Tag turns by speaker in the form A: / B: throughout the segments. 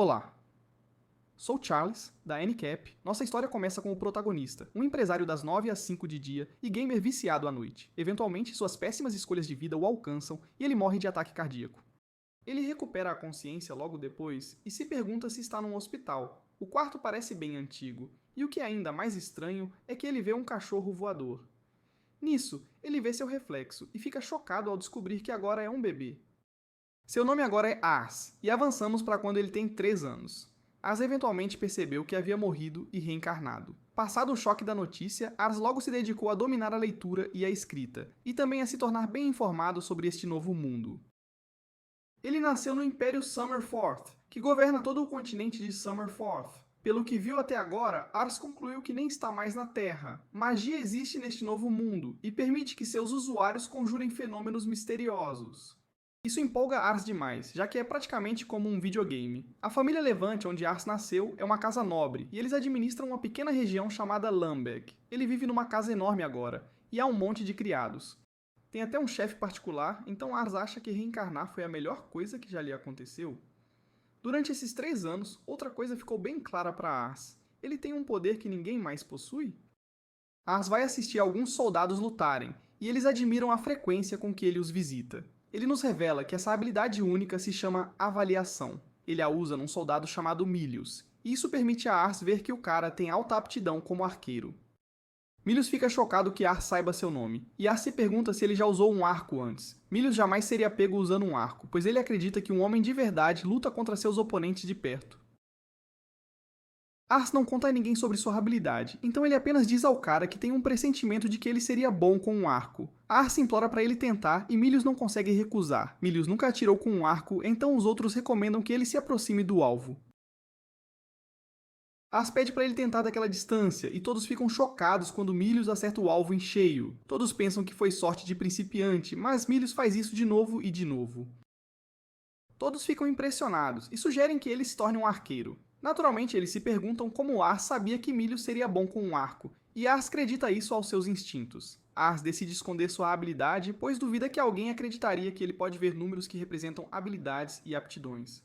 A: Olá, sou Charles, da NCAP. Nossa história começa com o protagonista, um empresário das 9 às 5 de dia e gamer viciado à noite. Eventualmente, suas péssimas escolhas de vida o alcançam e ele morre de ataque cardíaco. Ele recupera a consciência logo depois e se pergunta se está num hospital. O quarto parece bem antigo, e o que é ainda mais estranho é que ele vê um cachorro voador. Nisso, ele vê seu reflexo e fica chocado ao descobrir que agora é um bebê. Seu nome agora é Ars, e avançamos para quando ele tem 3 anos. Ars eventualmente percebeu que havia morrido e reencarnado. Passado o choque da notícia, Ars logo se dedicou a dominar a leitura e a escrita, e também a se tornar bem informado sobre este novo mundo. Ele nasceu no Império Summerforth, que governa todo o continente de Summerforth. Pelo que viu até agora, Ars concluiu que nem está mais na Terra. Magia existe neste novo mundo, e permite que seus usuários conjurem fenômenos misteriosos. Isso empolga Ars demais, já que é praticamente como um videogame. A família Levante, onde Ars nasceu, é uma casa nobre, e eles administram uma pequena região chamada Lambeck. Ele vive numa casa enorme agora, e há um monte de criados. Tem até um chefe particular, então Ars acha que reencarnar foi a melhor coisa que já lhe aconteceu. Durante esses 3 anos, outra coisa ficou bem clara para Ars. Ele tem um poder que ninguém mais possui? Ars vai assistir alguns soldados lutarem, e eles admiram a frequência com que ele os visita. Ele nos revela que essa habilidade única se chama avaliação. Ele a usa num soldado chamado Milius, e isso permite a Ars ver que o cara tem alta aptidão como arqueiro. Milius fica chocado que Ars saiba seu nome, e Ars se pergunta se ele já usou um arco antes. Milius jamais seria pego usando um arco, pois ele acredita que um homem de verdade luta contra seus oponentes de perto. Ars não conta a ninguém sobre sua habilidade, então ele apenas diz ao cara que tem um pressentimento de que ele seria bom com um arco. Ars implora para ele tentar e Milius não consegue recusar. Milius nunca atirou com um arco, então os outros recomendam que ele se aproxime do alvo. Ars pede para ele tentar daquela distância, e todos ficam chocados quando Milius acerta o alvo em cheio. Todos pensam que foi sorte de principiante, mas Milius faz isso de novo e de novo. Todos ficam impressionados e sugerem que ele se torne um arqueiro. Naturalmente, eles se perguntam como Ars sabia que Milius seria bom com um arco, e Ars acredita isso aos seus instintos. Ars decide esconder sua habilidade, pois duvida que alguém acreditaria que ele pode ver números que representam habilidades e aptidões.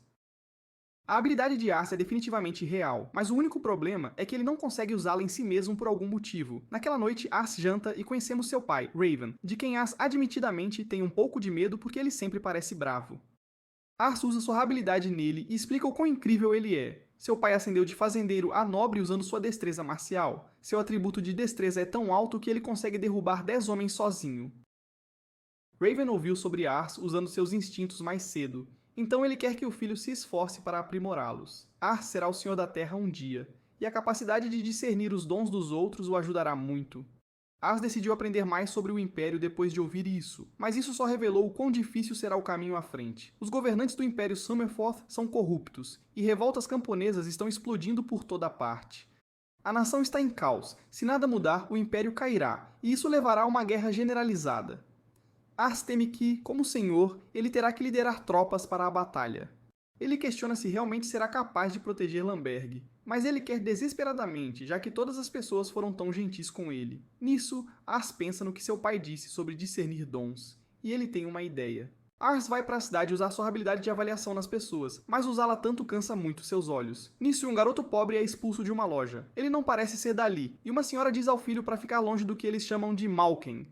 A: A habilidade de Ars é definitivamente real, mas o único problema é que ele não consegue usá-la em si mesmo por algum motivo. Naquela noite, Ars janta e conhecemos seu pai, Raven, de quem Ars admitidamente tem um pouco de medo porque ele sempre parece bravo. Ars usa sua habilidade nele e explica o quão incrível ele é. Seu pai ascendeu de fazendeiro a nobre usando sua destreza marcial. Seu atributo de destreza é tão alto que ele consegue derrubar 10 homens sozinho. Raven ouviu sobre Ars usando seus instintos mais cedo, então ele quer que o filho se esforce para aprimorá-los. Ars será o senhor da terra um dia, e a capacidade de discernir os dons dos outros o ajudará muito. Ars decidiu aprender mais sobre o Império depois de ouvir isso, mas isso só revelou o quão difícil será o caminho à frente. Os governantes do Império Summerforth são corruptos, e revoltas camponesas estão explodindo por toda parte. A nação está em caos. Se nada mudar, o Império cairá, e isso levará a uma guerra generalizada. Ars teme que, como senhor, ele terá que liderar tropas para a batalha. Ele questiona se realmente será capaz de proteger Lamberg, mas ele quer desesperadamente, já que todas as pessoas foram tão gentis com ele. Nisso, Ars pensa no que seu pai disse sobre discernir dons, e ele tem uma ideia. Ars vai para a cidade usar sua habilidade de avaliação nas pessoas, mas usá-la tanto cansa muito seus olhos. Nisso, um garoto pobre é expulso de uma loja. Ele não parece ser dali, e uma senhora diz ao filho para ficar longe do que eles chamam de Malken.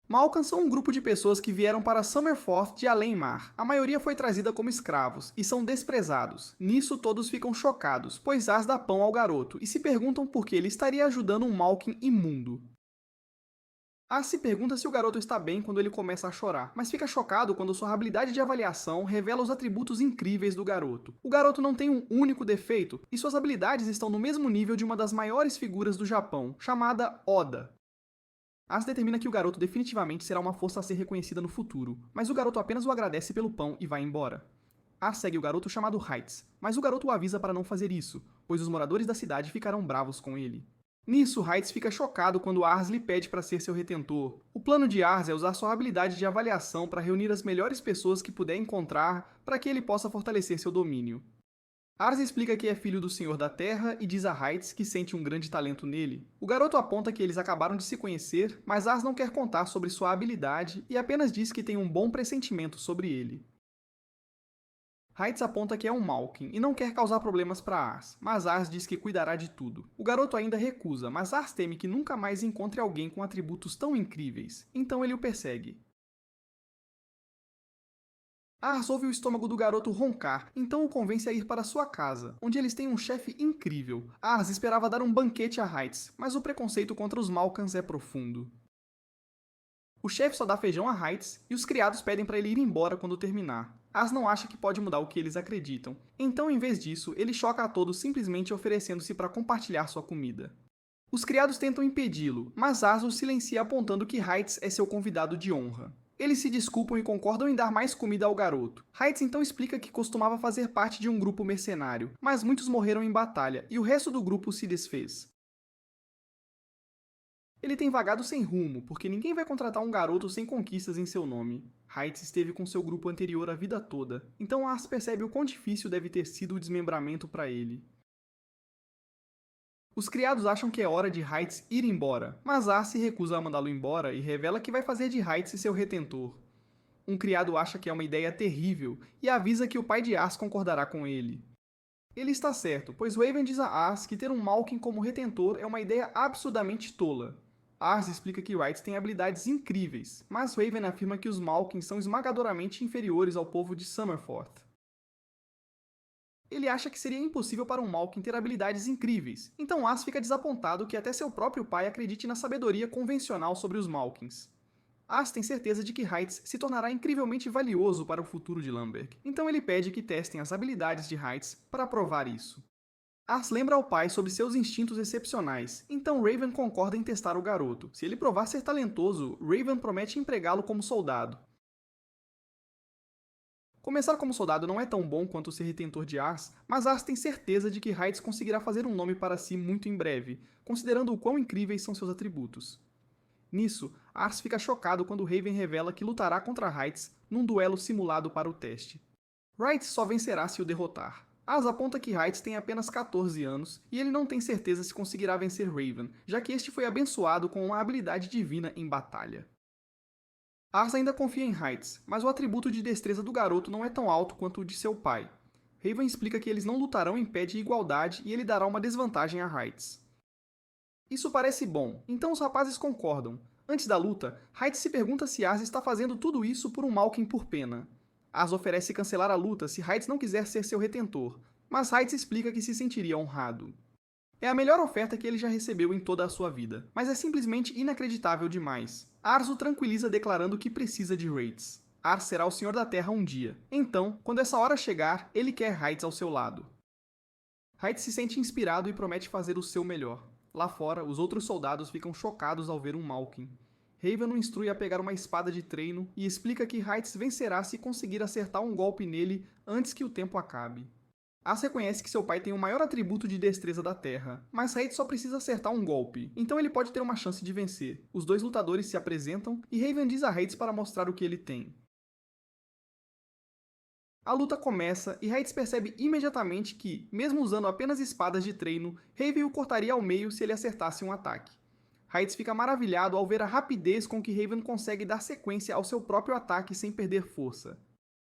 A: Malkan são um grupo de pessoas que vieram para Summerforth de além-mar. A maioria foi trazida como escravos, e são desprezados. Nisso todos ficam chocados, pois Ars dá pão ao garoto, e se perguntam por que ele estaria ajudando um Malkin imundo. Ars se pergunta se o garoto está bem quando ele começa a chorar, mas fica chocado quando sua habilidade de avaliação revela os atributos incríveis do garoto. O garoto não tem um único defeito, e suas habilidades estão no mesmo nível de uma das maiores figuras do Japão, chamada Oda. Ars determina que o garoto definitivamente será uma força a ser reconhecida no futuro, mas o garoto apenas o agradece pelo pão e vai embora. Ars segue o garoto chamado Heights, mas o garoto o avisa para não fazer isso, pois os moradores da cidade ficarão bravos com ele. Nisso, Heights fica chocado quando Ars lhe pede para ser seu retentor. O plano de Ars é usar sua habilidade de avaliação para reunir as melhores pessoas que puder encontrar para que ele possa fortalecer seu domínio. Ars explica que é filho do Senhor da Terra e diz a Heights que sente um grande talento nele. O garoto aponta que eles acabaram de se conhecer, mas Ars não quer contar sobre sua habilidade e apenas diz que tem um bom pressentimento sobre ele. Heights aponta que é um Malkin e não quer causar problemas para Ars, mas Ars diz que cuidará de tudo. O garoto ainda recusa, mas Ars teme que nunca mais encontre alguém com atributos tão incríveis, então ele o persegue. Ars ouve o estômago do garoto roncar, então o convence a ir para sua casa, onde eles têm um chefe incrível. Ars esperava dar um banquete a Heights, mas o preconceito contra os Malkans é profundo. O chefe só dá feijão a Heights e os criados pedem para ele ir embora quando terminar. Ars não acha que pode mudar o que eles acreditam, então em vez disso, ele choca a todos simplesmente oferecendo-se para compartilhar sua comida. Os criados tentam impedi-lo, mas Ars os silencia apontando que Heights é seu convidado de honra. Eles se desculpam e concordam em dar mais comida ao garoto. Heights então explica que costumava fazer parte de um grupo mercenário, mas muitos morreram em batalha e o resto do grupo se desfez. Ele tem vagado sem rumo, porque ninguém vai contratar um garoto sem conquistas em seu nome. Heights esteve com seu grupo anterior a vida toda, então Ars percebe o quão difícil deve ter sido o desmembramento para ele. Os criados acham que é hora de Heights ir embora, mas Ars se recusa a mandá-lo embora e revela que vai fazer de Heights seu retentor. Um criado acha que é uma ideia terrível e avisa que o pai de Ars concordará com ele. Ele está certo, pois Raven diz a Ars que ter um Malkin como retentor é uma ideia absurdamente tola. Ars explica que Wright tem habilidades incríveis, mas Raven afirma que os Malkins são esmagadoramente inferiores ao povo de Summerforth. Ele acha que seria impossível para um Malkin ter habilidades incríveis, então Ars fica desapontado que até seu próprio pai acredite na sabedoria convencional sobre os Malkins. Ars tem certeza de que Heights se tornará incrivelmente valioso para o futuro de Lumberg, então ele pede que testem as habilidades de Heights para provar isso. Ars lembra ao pai sobre seus instintos excepcionais, então Raven concorda em testar o garoto. Se ele provar ser talentoso, Raven promete empregá-lo como soldado. Começar como soldado não é tão bom quanto ser retentor de Ars, mas Ars tem certeza de que Heights conseguirá fazer um nome para si muito em breve, considerando o quão incríveis são seus atributos. Nisso, Ars fica chocado quando Raven revela que lutará contra Heights num duelo simulado para o teste. Wright só vencerá se o derrotar. Ars aponta que Heights tem apenas 14 anos e ele não tem certeza se conseguirá vencer Raven, já que este foi abençoado com uma habilidade divina em batalha. Ars ainda confia em Heights, mas o atributo de destreza do garoto não é tão alto quanto o de seu pai. Raven explica que eles não lutarão em pé de igualdade e ele dará uma desvantagem a Heights. Isso parece bom, então os rapazes concordam. Antes da luta, Heights se pergunta se Ars está fazendo tudo isso por um Malkin por pena. Ars oferece cancelar a luta se Heights não quiser ser seu retentor, mas Heights explica que se sentiria honrado. É a melhor oferta que ele já recebeu em toda a sua vida, mas é simplesmente inacreditável demais. Ars o tranquiliza declarando que precisa de Heights. Ars será o Senhor da Terra um dia, então, quando essa hora chegar, ele quer Heights ao seu lado. Heights se sente inspirado e promete fazer o seu melhor. Lá fora, os outros soldados ficam chocados ao ver um Malkin. Raven o instrui a pegar uma espada de treino e explica que Heights vencerá se conseguir acertar um golpe nele antes que o tempo acabe. Ars reconhece que seu pai tem o maior atributo de destreza da Terra, mas Heights só precisa acertar um golpe, então ele pode ter uma chance de vencer. Os dois lutadores se apresentam e Raven diz a Heights para mostrar o que ele tem. A luta começa e Heights percebe imediatamente que, mesmo usando apenas espadas de treino, Raven o cortaria ao meio se ele acertasse um ataque. Heights fica maravilhado ao ver a rapidez com que Raven consegue dar sequência ao seu próprio ataque sem perder força.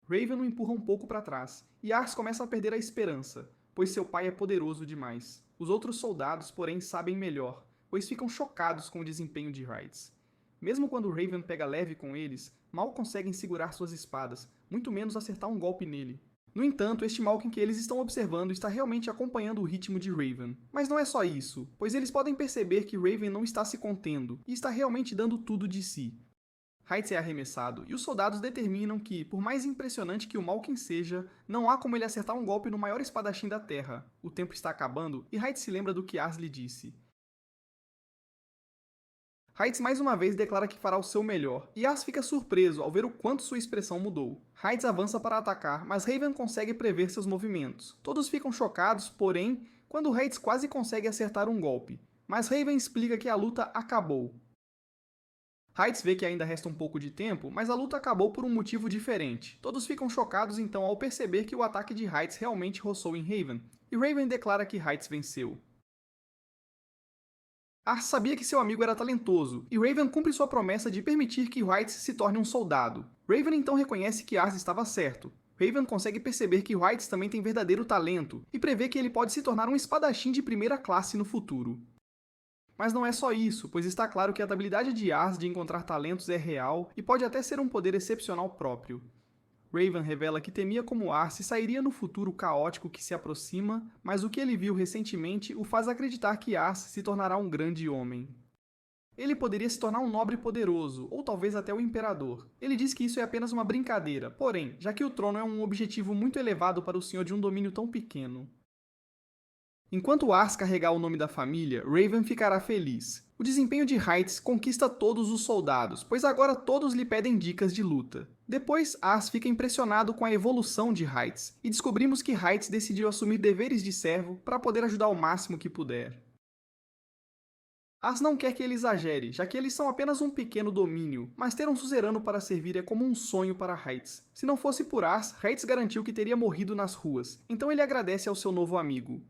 A: Raven o empurra um pouco para trás, e Ars começa a perder a esperança, pois seu pai é poderoso demais. Os outros soldados, porém, sabem melhor, pois ficam chocados com o desempenho de Heights. Mesmo quando Raven pega leve com eles, mal conseguem segurar suas espadas, muito menos acertar um golpe nele. No entanto, este Malkin que eles estão observando está realmente acompanhando o ritmo de Raven. Mas não é só isso, pois eles podem perceber que Raven não está se contendo, e está realmente dando tudo de si. Heights é arremessado, e os soldados determinam que, por mais impressionante que o Malkin seja, não há como ele acertar um golpe no maior espadachim da Terra. O tempo está acabando, e Heights se lembra do que Ars lhe disse. Heights mais uma vez declara que fará o seu melhor, e Ars fica surpreso ao ver o quanto sua expressão mudou. Heights avança para atacar, mas Raven consegue prever seus movimentos. Todos ficam chocados, porém, quando Heights quase consegue acertar um golpe. Mas Raven explica que a luta acabou. Heights vê que ainda resta um pouco de tempo, mas a luta acabou por um motivo diferente. Todos ficam chocados então ao perceber que o ataque de Heights realmente roçou em Raven, e Raven declara que Heights venceu. Ars sabia que seu amigo era talentoso, e Raven cumpre sua promessa de permitir que Heights se torne um soldado. Raven então reconhece que Ars estava certo. Raven consegue perceber que Heights também tem verdadeiro talento, e prevê que ele pode se tornar um espadachim de primeira classe no futuro. Mas não é só isso, pois está claro que a habilidade de Ars de encontrar talentos é real e pode até ser um poder excepcional próprio. Raven revela que temia como Arce sairia no futuro caótico que se aproxima, mas o que ele viu recentemente o faz acreditar que Arce se tornará um grande homem. Ele poderia se tornar um nobre poderoso, ou talvez até o imperador. Ele diz que isso é apenas uma brincadeira, porém, já que o trono é um objetivo muito elevado para o senhor de um domínio tão pequeno. Enquanto Ars carregar o nome da família, Raven ficará feliz. O desempenho de Heights conquista todos os soldados, pois agora todos lhe pedem dicas de luta. Depois, Ars fica impressionado com a evolução de Heights, e descobrimos que Heights decidiu assumir deveres de servo para poder ajudar o máximo que puder. Ars não quer que ele exagere, já que eles são apenas um pequeno domínio, mas ter um suzerano para servir é como um sonho para Heights. Se não fosse por Ars, Heights garantiu que teria morrido nas ruas, então ele agradece ao seu novo amigo.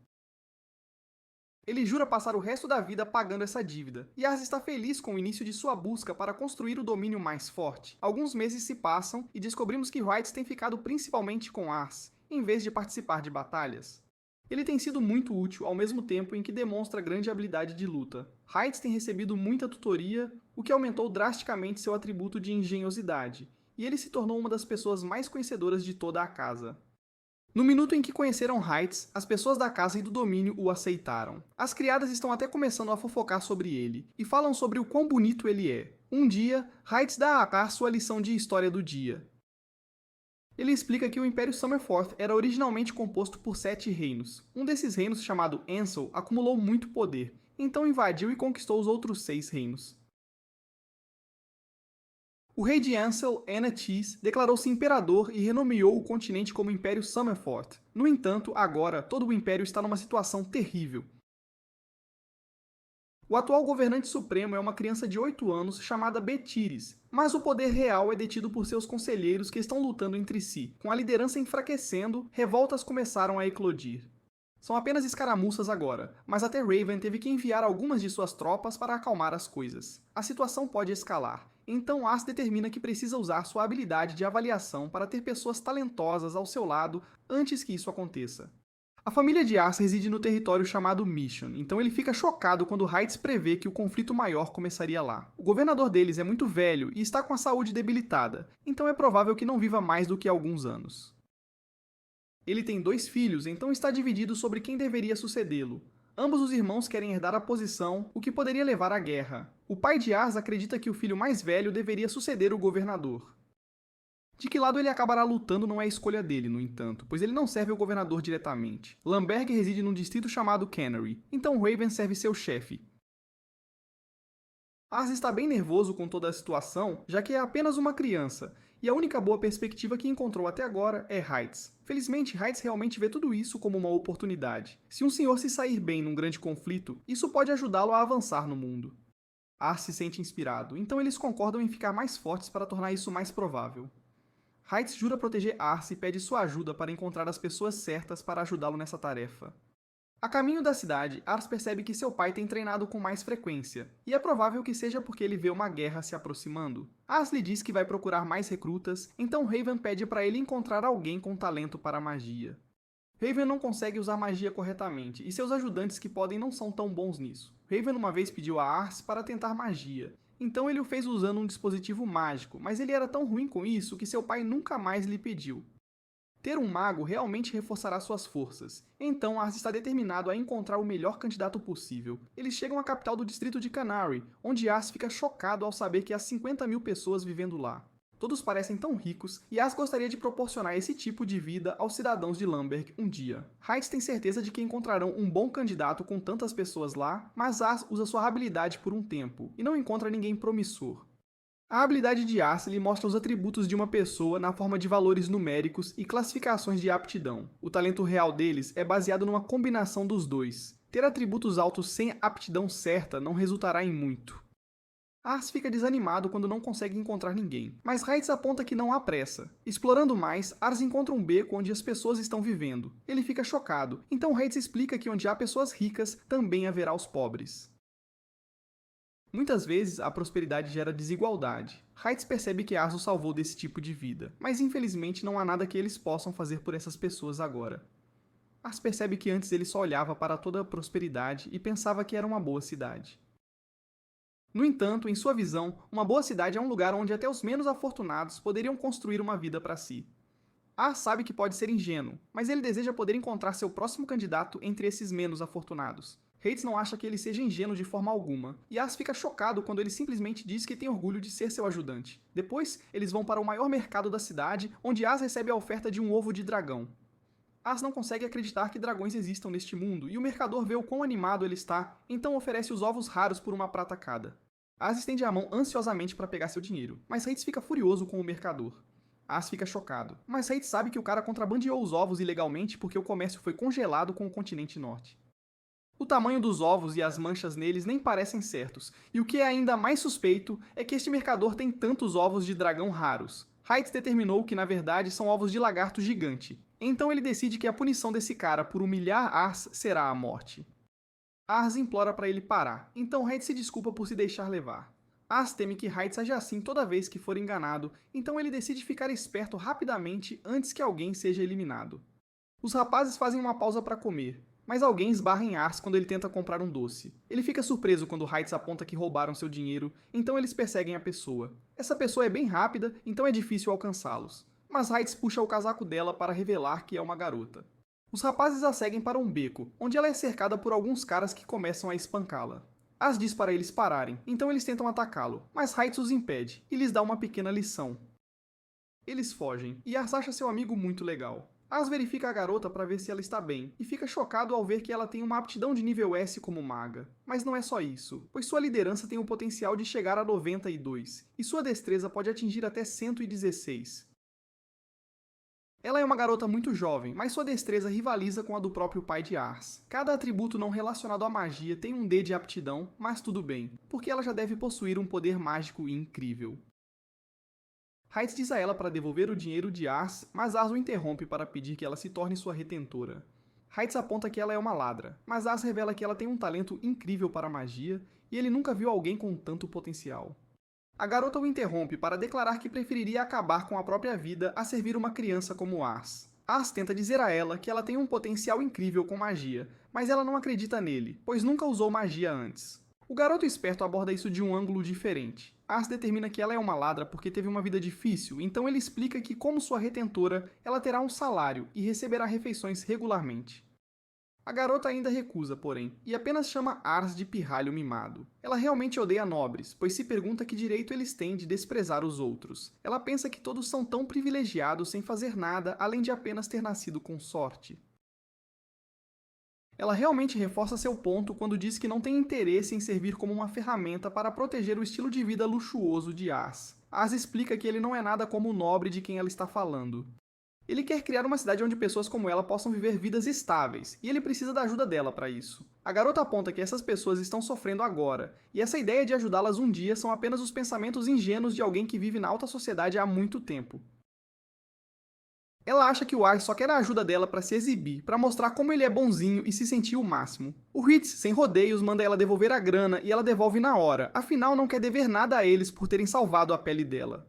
A: Ele jura passar o resto da vida pagando essa dívida, e Ars está feliz com o início de sua busca para construir o domínio mais forte. Alguns meses se passam e descobrimos que Heights tem ficado principalmente com Ars, em vez de participar de batalhas. Ele tem sido muito útil ao mesmo tempo em que demonstra grande habilidade de luta. Heights tem recebido muita tutoria, o que aumentou drasticamente seu atributo de engenhosidade, e ele se tornou uma das pessoas mais conhecedoras de toda a casa. No minuto em que conheceram Heights, as pessoas da casa e do domínio o aceitaram. As criadas estão até começando a fofocar sobre ele, e falam sobre o quão bonito ele é. Um dia, Heights dá a Car sua lição de história do dia. Ele explica que o Império Summerforth era originalmente composto por 7 reinos. Um desses reinos, chamado Ansel, acumulou muito poder, então invadiu e conquistou os outros 6 reinos. O rei de Ansel, Anatis, declarou-se imperador e renomeou o continente como Império Summerforth. No entanto, agora, todo o império está numa situação terrível. O atual governante supremo é uma criança de 8 anos chamada Betiris, mas o poder real é detido por seus conselheiros que estão lutando entre si. Com a liderança enfraquecendo, revoltas começaram a eclodir. São apenas escaramuças agora, mas até Raven teve que enviar algumas de suas tropas para acalmar as coisas. A situação pode escalar, então Ars determina que precisa usar sua habilidade de avaliação para ter pessoas talentosas ao seu lado antes que isso aconteça. A família de Ars reside no território chamado Mission, então ele fica chocado quando Heights prevê que o conflito maior começaria lá. O governador deles é muito velho e está com a saúde debilitada, então é provável que não viva mais do que alguns anos. Ele tem 2 filhos, então está dividido sobre quem deveria sucedê-lo. Ambos os irmãos querem herdar a posição, o que poderia levar à guerra. O pai de Ars acredita que o filho mais velho deveria suceder o governador. De que lado ele acabará lutando não é escolha dele, no entanto, pois ele não serve o governador diretamente. Lamberg reside num distrito chamado Canary, então Raven serve seu chefe. Ars está bem nervoso com toda a situação, já que é apenas uma criança, e a única boa perspectiva que encontrou até agora é Heights. Felizmente, Heights realmente vê tudo isso como uma oportunidade. Se um senhor se sair bem num grande conflito, isso pode ajudá-lo a avançar no mundo. Ars se sente inspirado, então eles concordam em ficar mais fortes para tornar isso mais provável. Heights jura proteger Ars e pede sua ajuda para encontrar as pessoas certas para ajudá-lo nessa tarefa. A caminho da cidade, Ars percebe que seu pai tem treinado com mais frequência, e é provável que seja porque ele vê uma guerra se aproximando. Ars lhe diz que vai procurar mais recrutas, então Raven pede para ele encontrar alguém com talento para magia. Raven não consegue usar magia corretamente, e seus ajudantes que podem não são tão bons nisso. Raven uma vez pediu a Ars para tentar magia, então ele o fez usando um dispositivo mágico, mas ele era tão ruim com isso que seu pai nunca mais lhe pediu. Ter um mago realmente reforçará suas forças, então Ars está determinado a encontrar o melhor candidato possível. Eles chegam à capital do distrito de Canary, onde Ars fica chocado ao saber que há 50.000 pessoas vivendo lá. Todos parecem tão ricos, e Ars gostaria de proporcionar esse tipo de vida aos cidadãos de Lamberg um dia. Heights tem certeza de que encontrarão um bom candidato com tantas pessoas lá, mas Ars usa sua habilidade por um tempo, e não encontra ninguém promissor. A habilidade de Ars lhe mostra os atributos de uma pessoa na forma de valores numéricos e classificações de aptidão. O talento real deles é baseado numa combinação dos dois. Ter atributos altos sem aptidão certa não resultará em muito. Ars fica desanimado quando não consegue encontrar ninguém, mas Heights aponta que não há pressa. Explorando mais, Ars encontra um beco onde as pessoas estão vivendo. Ele fica chocado, então Heights explica que onde há pessoas ricas, também haverá os pobres. Muitas vezes, a prosperidade gera desigualdade. Heights percebe que Ars o salvou desse tipo de vida, mas infelizmente não há nada que eles possam fazer por essas pessoas agora. Ars percebe que antes ele só olhava para toda a prosperidade e pensava que era uma boa cidade. No entanto, em sua visão, uma boa cidade é um lugar onde até os menos afortunados poderiam construir uma vida para si. Ars sabe que pode ser ingênuo, mas ele deseja poder encontrar seu próximo candidato entre esses menos afortunados. Heights não acha que ele seja ingênuo de forma alguma, e Ars fica chocado quando ele simplesmente diz que tem orgulho de ser seu ajudante. Depois, eles vão para o maior mercado da cidade, onde Ars recebe a oferta de um ovo de dragão. Ars não consegue acreditar que dragões existam neste mundo, e o mercador vê o quão animado ele está, então oferece os ovos raros por uma prata cada. Ars estende a mão ansiosamente para pegar seu dinheiro, mas Heights fica furioso com o mercador. Ars fica chocado, mas Heights sabe que o cara contrabandeou os ovos ilegalmente porque o comércio foi congelado com o continente norte. O tamanho dos ovos e as manchas neles nem parecem certos, e o que é ainda mais suspeito é que este mercador tem tantos ovos de dragão raros. Heights determinou que na verdade são ovos de lagarto gigante, então ele decide que a punição desse cara por humilhar Ars será a morte. Ars implora para ele parar, então Heights se desculpa por se deixar levar. Ars teme que Heights age assim toda vez que for enganado, então ele decide ficar esperto rapidamente antes que alguém seja eliminado. Os rapazes fazem uma pausa para comer, mas alguém esbarra em Ars quando ele tenta comprar um doce. Ele fica surpreso quando Heights aponta que roubaram seu dinheiro, então eles perseguem a pessoa. Essa pessoa é bem rápida, então é difícil alcançá-los. Mas Heights puxa o casaco dela para revelar que é uma garota. Os rapazes a seguem para um beco, onde ela é cercada por alguns caras que começam a espancá-la. Ars diz para eles pararem, então eles tentam atacá-lo, mas Heights os impede e lhes dá uma pequena lição. Eles fogem, e Ars acha seu amigo muito legal. Ars verifica a garota para ver se ela está bem, e fica chocado ao ver que ela tem uma aptidão de nível S como maga. Mas não é só isso, pois sua liderança tem o potencial de chegar a 92, e sua destreza pode atingir até 116. Ela é uma garota muito jovem, mas sua destreza rivaliza com a do próprio pai de Ars. Cada atributo não relacionado à magia tem um D de aptidão, mas tudo bem, porque ela já deve possuir um poder mágico incrível. Heights diz a ela para devolver o dinheiro de Ars, mas Ars o interrompe para pedir que ela se torne sua retentora. Heights aponta que ela é uma ladra, mas Ars revela que ela tem um talento incrível para a magia e ele nunca viu alguém com tanto potencial. A garota o interrompe para declarar que preferiria acabar com a própria vida a servir uma criança como Ars. Ars tenta dizer a ela que ela tem um potencial incrível com magia, mas ela não acredita nele, pois nunca usou magia antes. O garoto esperto aborda isso de um ângulo diferente. Ars determina que ela é uma ladra porque teve uma vida difícil, então ele explica que, como sua retentora, ela terá um salário e receberá refeições regularmente. A garota ainda recusa, porém, e apenas chama Ars de pirralho mimado. Ela realmente odeia nobres, pois se pergunta que direito eles têm de desprezar os outros. Ela pensa que todos são tão privilegiados sem fazer nada além de apenas ter nascido com sorte. Ela realmente reforça seu ponto quando diz que não tem interesse em servir como uma ferramenta para proteger o estilo de vida luxuoso de Ars. Ars explica que ele não é nada como o nobre de quem ela está falando. Ele quer criar uma cidade onde pessoas como ela possam viver vidas estáveis, e ele precisa da ajuda dela para isso. A garota aponta que essas pessoas estão sofrendo agora, e essa ideia de ajudá-las um dia são apenas os pensamentos ingênuos de alguém que vive na alta sociedade há muito tempo. Ela acha que o Ars só quer a ajuda dela para se exibir, para mostrar como ele é bonzinho e se sentir o máximo. O Ritz, sem rodeios, manda ela devolver a grana e ela devolve na hora, afinal não quer dever nada a eles por terem salvado a pele dela.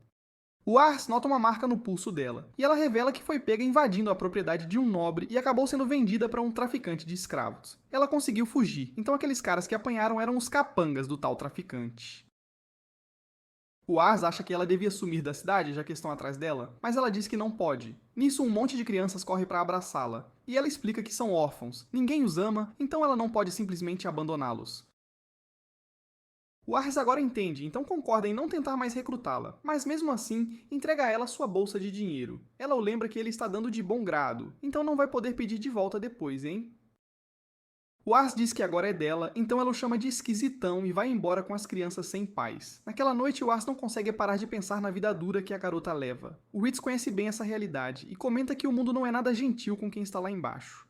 A: O Ars nota uma marca no pulso dela, e ela revela que foi pega invadindo a propriedade de um nobre e acabou sendo vendida para um traficante de escravos. Ela conseguiu fugir, então aqueles caras que apanharam eram os capangas do tal traficante. O Ars acha que ela devia sumir da cidade, já que estão atrás dela, mas ela diz que não pode. Nisso, um monte de crianças corre para abraçá-la, e ela explica que são órfãos, ninguém os ama, então ela não pode simplesmente abandoná-los. O Ars agora entende, então concorda em não tentar mais recrutá-la, mas mesmo assim, entrega a ela sua bolsa de dinheiro. Ela o lembra que ele está dando de bom grado, então não vai poder pedir de volta depois, hein? O Ars diz que agora é dela, então ela o chama de esquisitão e vai embora com as crianças sem pais. Naquela noite, o Ars não consegue parar de pensar na vida dura que a garota leva. O Ritz conhece bem essa realidade e comenta que o mundo não é nada gentil com quem está lá embaixo.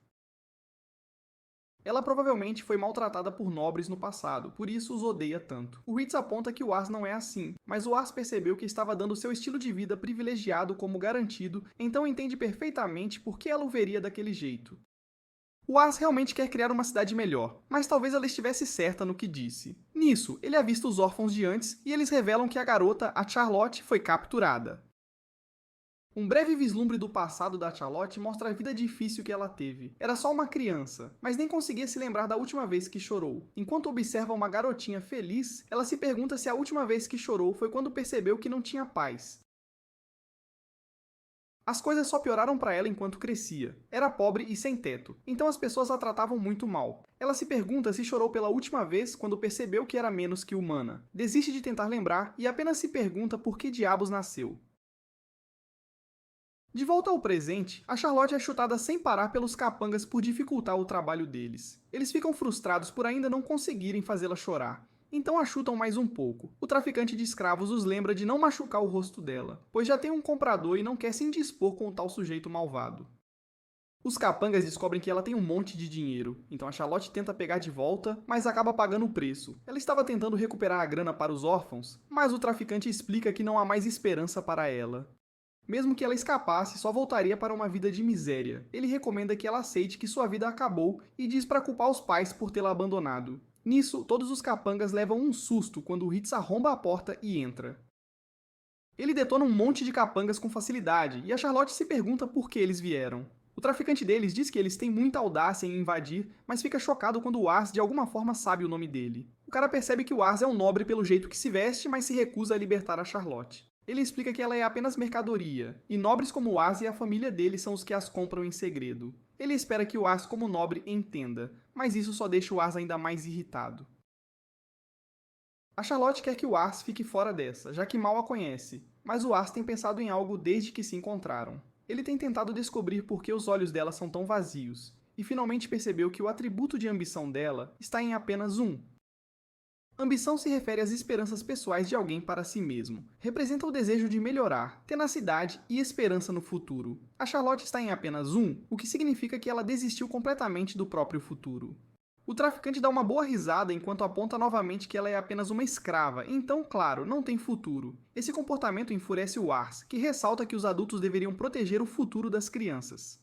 A: Ela provavelmente foi maltratada por nobres no passado, por isso os odeia tanto. O Ritz aponta que o Ars não é assim, mas o Ars percebeu que estava dando seu estilo de vida privilegiado como garantido, então entende perfeitamente por que ela o veria daquele jeito. O Ars realmente quer criar uma cidade melhor, mas talvez ela estivesse certa no que disse. Nisso, ele avista os órfãos de antes e eles revelam que a garota, a Charlotte, foi capturada. Um breve vislumbre do passado da Charlotte mostra a vida difícil que ela teve. Era só uma criança, mas nem conseguia se lembrar da última vez que chorou. Enquanto observa uma garotinha feliz, ela se pergunta se a última vez que chorou foi quando percebeu que não tinha paz. As coisas só pioraram para ela enquanto crescia. Era pobre e sem teto, então as pessoas a tratavam muito mal. Ela se pergunta se chorou pela última vez quando percebeu que era menos que humana. Desiste de tentar lembrar e apenas se pergunta por que diabos nasceu. De volta ao presente, a Charlotte é chutada sem parar pelos capangas por dificultar o trabalho deles. Eles ficam frustrados por ainda não conseguirem fazê-la chorar, então a chutam mais um pouco. O traficante de escravos os lembra de não machucar o rosto dela, pois já tem um comprador e não quer se indispor com o tal sujeito malvado. Os capangas descobrem que ela tem um monte de dinheiro, então a Charlotte tenta pegar de volta, mas acaba pagando o preço. Ela estava tentando recuperar a grana para os órfãos, mas o traficante explica que não há mais esperança para ela. Mesmo que ela escapasse, só voltaria para uma vida de miséria. Ele recomenda que ela aceite que sua vida acabou e diz para culpar os pais por tê-la abandonado. Nisso, todos os capangas levam um susto quando o Ritz arromba a porta e entra. Ele detona um monte de capangas com facilidade, e a Charlotte se pergunta por que eles vieram. O traficante deles diz que eles têm muita audácia em invadir, mas fica chocado quando o Ars de alguma forma sabe o nome dele. O cara percebe que o Ars é um nobre pelo jeito que se veste, mas se recusa a libertar a Charlotte. Ele explica que ela é apenas mercadoria, e nobres como o Ars e a família dele são os que as compram em segredo. Ele espera que o Ars, como nobre, entenda, mas isso só deixa o Ars ainda mais irritado. A Charlotte quer que o Ars fique fora dessa, já que mal a conhece, mas o Ars tem pensado em algo desde que se encontraram. Ele tem tentado descobrir por que os olhos dela são tão vazios, e finalmente percebeu que o atributo de ambição dela está em apenas um. Ambição se refere às esperanças pessoais de alguém para si mesmo. Representa o desejo de melhorar, tenacidade e esperança no futuro. A Charlotte está em apenas um, o que significa que ela desistiu completamente do próprio futuro. O traficante dá uma boa risada enquanto aponta novamente que ela é apenas uma escrava, então, claro, não tem futuro. Esse comportamento enfurece o Ars, que ressalta que os adultos deveriam proteger o futuro das crianças.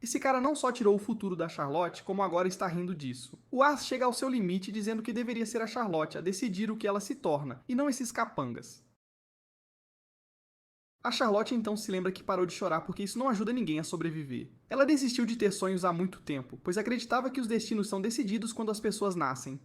A: Esse cara não só tirou o futuro da Charlotte, como agora está rindo disso. O Ars chega ao seu limite dizendo que deveria ser a Charlotte a decidir o que ela se torna, e não esses capangas. A Charlotte então se lembra que parou de chorar porque isso não ajuda ninguém a sobreviver. Ela desistiu de ter sonhos há muito tempo, pois acreditava que os destinos são decididos quando as pessoas nascem.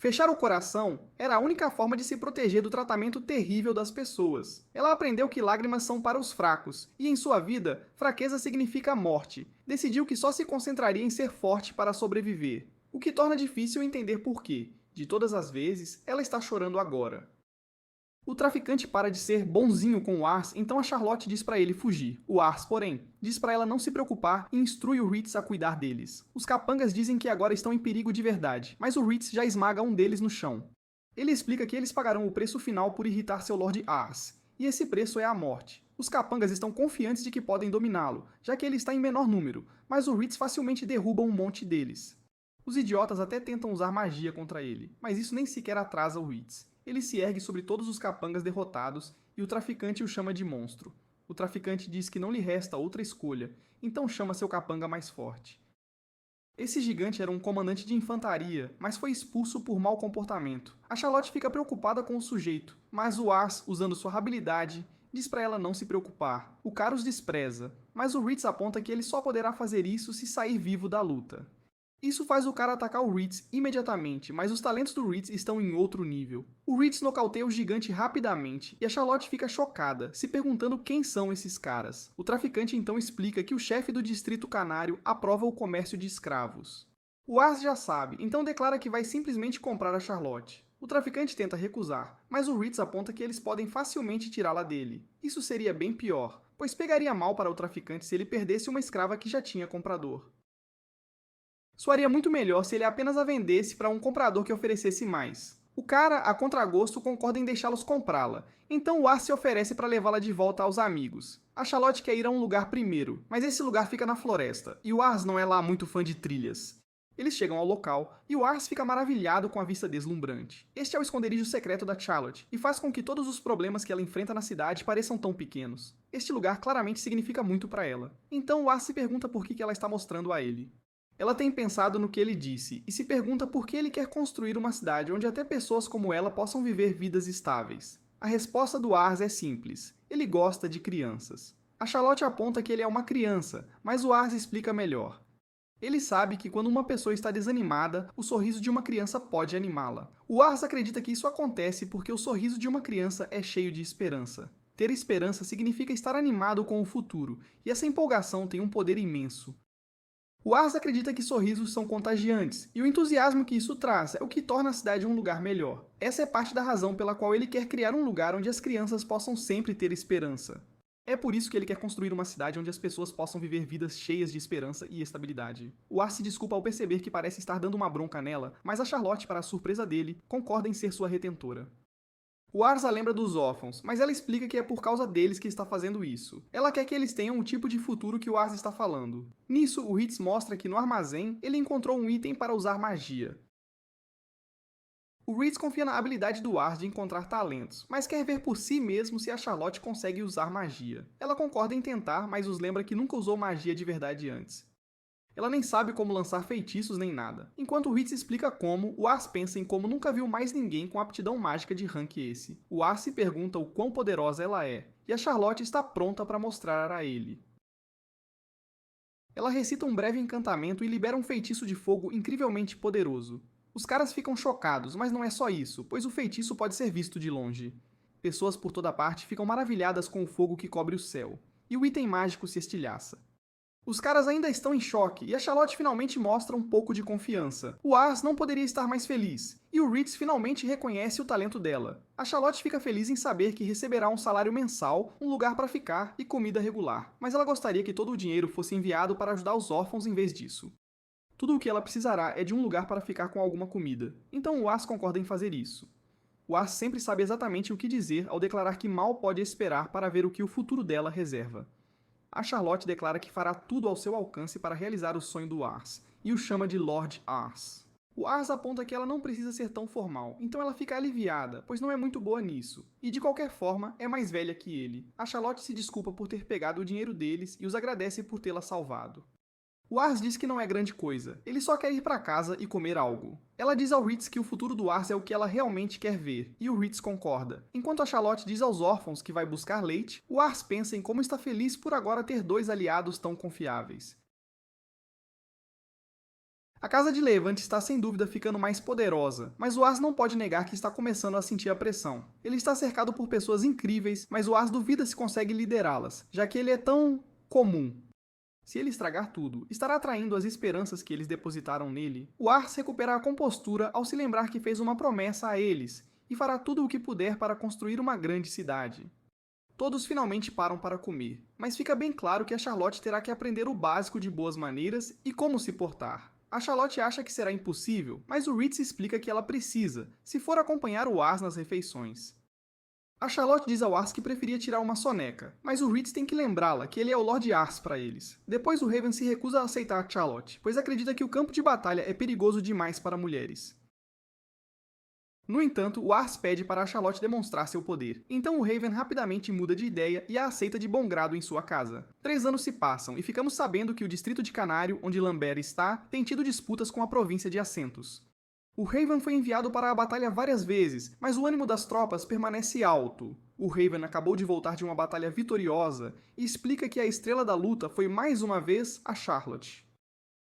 A: Fechar o coração era a única forma de se proteger do tratamento terrível das pessoas. Ela aprendeu que lágrimas são para os fracos, e em sua vida, fraqueza significa morte. Decidiu que só se concentraria em ser forte para sobreviver, o que torna difícil entender por quê. De todas as vezes, ela está chorando agora. O traficante para de ser bonzinho com o Ars, então a Charlotte diz para ele fugir. O Ars, porém, diz para ela não se preocupar e instrui o Ritz a cuidar deles. Os capangas dizem que agora estão em perigo de verdade, mas o Ritz já esmaga um deles no chão. Ele explica que eles pagarão o preço final por irritar seu Lord Ars, e esse preço é a morte. Os capangas estão confiantes de que podem dominá-lo, já que ele está em menor número, mas o Ritz facilmente derruba um monte deles. Os idiotas até tentam usar magia contra ele, mas isso nem sequer atrasa o Ritz. Ele se ergue sobre todos os capangas derrotados e o traficante o chama de monstro. O traficante diz que não lhe resta outra escolha, então chama seu capanga mais forte. Esse gigante era um comandante de infantaria, mas foi expulso por mau comportamento. A Charlotte fica preocupada com o sujeito, mas o Ars, usando sua habilidade, diz para ela não se preocupar. O cara os despreza, mas o Ritz aponta que ele só poderá fazer isso se sair vivo da luta. Isso faz o cara atacar o Ritz imediatamente, mas os talentos do Ritz estão em outro nível. O Ritz nocauteia o gigante rapidamente, e a Charlotte fica chocada, se perguntando quem são esses caras. O traficante então explica que o chefe do Distrito Canário aprova o comércio de escravos. O Ars já sabe, então declara que vai simplesmente comprar a Charlotte. O traficante tenta recusar, mas o Ritz aponta que eles podem facilmente tirá-la dele. Isso seria bem pior, pois pegaria mal para o traficante se ele perdesse uma escrava que já tinha comprador. Soaria muito melhor se ele apenas a vendesse para um comprador que oferecesse mais. O cara, a contragosto, concorda em deixá-los comprá-la, então o Ars se oferece para levá-la de volta aos amigos. A Charlotte quer ir a um lugar primeiro, mas esse lugar fica na floresta, e o Ars não é lá muito fã de trilhas. Eles chegam ao local, e o Ars fica maravilhado com a vista deslumbrante. Este é o esconderijo secreto da Charlotte, e faz com que todos os problemas que ela enfrenta na cidade pareçam tão pequenos. Este lugar claramente significa muito para ela. Então o Ars se pergunta por que ela está mostrando a ele. Ela tem pensado no que ele disse, e se pergunta por que ele quer construir uma cidade onde até pessoas como ela possam viver vidas estáveis. A resposta do Ars é simples: ele gosta de crianças. A Charlotte aponta que ele é uma criança, mas o Ars explica melhor. Ele sabe que quando uma pessoa está desanimada, o sorriso de uma criança pode animá-la. O Ars acredita que isso acontece porque o sorriso de uma criança é cheio de esperança. Ter esperança significa estar animado com o futuro, e essa empolgação tem um poder imenso. O Ars acredita que sorrisos são contagiantes, e o entusiasmo que isso traz é o que torna a cidade um lugar melhor. Essa é parte da razão pela qual ele quer criar um lugar onde as crianças possam sempre ter esperança. É por isso que ele quer construir uma cidade onde as pessoas possam viver vidas cheias de esperança e estabilidade. O Ars se desculpa ao perceber que parece estar dando uma bronca nela, mas a Charlotte, para a surpresa dele, concorda em ser sua retentora. O Ars a lembra dos órfãos, mas ela explica que é por causa deles que está fazendo isso. Ela quer que eles tenham o tipo de futuro que o Ars está falando. Nisso, o Ritz mostra que no armazém ele encontrou um item para usar magia. O Ritz confia na habilidade do Ars de encontrar talentos, mas quer ver por si mesmo se a Charlotte consegue usar magia. Ela concorda em tentar, mas os lembra que nunca usou magia de verdade antes. Ela nem sabe como lançar feitiços nem nada. Enquanto o Ritz explica como, o Ars pensa em como nunca viu mais ninguém com aptidão mágica de rank esse. O Ars se pergunta o quão poderosa ela é, e a Charlotte está pronta para mostrar a ele. Ela recita um breve encantamento e libera um feitiço de fogo incrivelmente poderoso. Os caras ficam chocados, mas não é só isso, pois o feitiço pode ser visto de longe. Pessoas por toda parte ficam maravilhadas com o fogo que cobre o céu, e o item mágico se estilhaça. Os caras ainda estão em choque, e a Charlotte finalmente mostra um pouco de confiança. O Ars não poderia estar mais feliz, e o Ritz finalmente reconhece o talento dela. A Charlotte fica feliz em saber que receberá um salário mensal, um lugar para ficar e comida regular, mas ela gostaria que todo o dinheiro fosse enviado para ajudar os órfãos em vez disso. Tudo o que ela precisará é de um lugar para ficar com alguma comida, então o Ars concorda em fazer isso. O Ars sempre sabe exatamente o que dizer ao declarar que mal pode esperar para ver o que o futuro dela reserva. A Charlotte declara que fará tudo ao seu alcance para realizar o sonho do Ars, e o chama de Lord Ars. O Ars aponta que ela não precisa ser tão formal, então ela fica aliviada, pois não é muito boa nisso, e de qualquer forma é mais velha que ele. A Charlotte se desculpa por ter pegado o dinheiro deles e os agradece por tê-la salvado. O Ars diz que não é grande coisa, ele só quer ir para casa e comer algo. Ela diz ao Ritz que o futuro do Ars é o que ela realmente quer ver, e o Ritz concorda. Enquanto a Charlotte diz aos órfãos que vai buscar leite, o Ars pensa em como está feliz por agora ter dois aliados tão confiáveis. A casa de Levante está sem dúvida ficando mais poderosa, mas o Ars não pode negar que está começando a sentir a pressão. Ele está cercado por pessoas incríveis, mas o Ars duvida se consegue liderá-las, já que ele é tão comum. Se ele estragar tudo, estará traindo as esperanças que eles depositaram nele. O Ars recupera a compostura ao se lembrar que fez uma promessa a eles, e fará tudo o que puder para construir uma grande cidade. Todos finalmente param para comer, mas fica bem claro que a Charlotte terá que aprender o básico de boas maneiras e como se portar. A Charlotte acha que será impossível, mas o Ritz explica que ela precisa, se for acompanhar o Ars nas refeições. A Charlotte diz ao Ars que preferia tirar uma soneca, mas o Ritz tem que lembrá-la que ele é o Lord Ars para eles. Depois o Raven se recusa a aceitar Charlotte, pois acredita que o campo de batalha é perigoso demais para mulheres. No entanto, o Ars pede para a Charlotte demonstrar seu poder, então o Raven rapidamente muda de ideia e a aceita de bom grado em sua casa. 3 anos se passam e ficamos sabendo que o distrito de Canário, onde Lambert está, tem tido disputas com a província de Ascentos. O Raven foi enviado para a batalha várias vezes, mas o ânimo das tropas permanece alto. O Raven acabou de voltar de uma batalha vitoriosa e explica que a estrela da luta foi mais uma vez a Charlotte.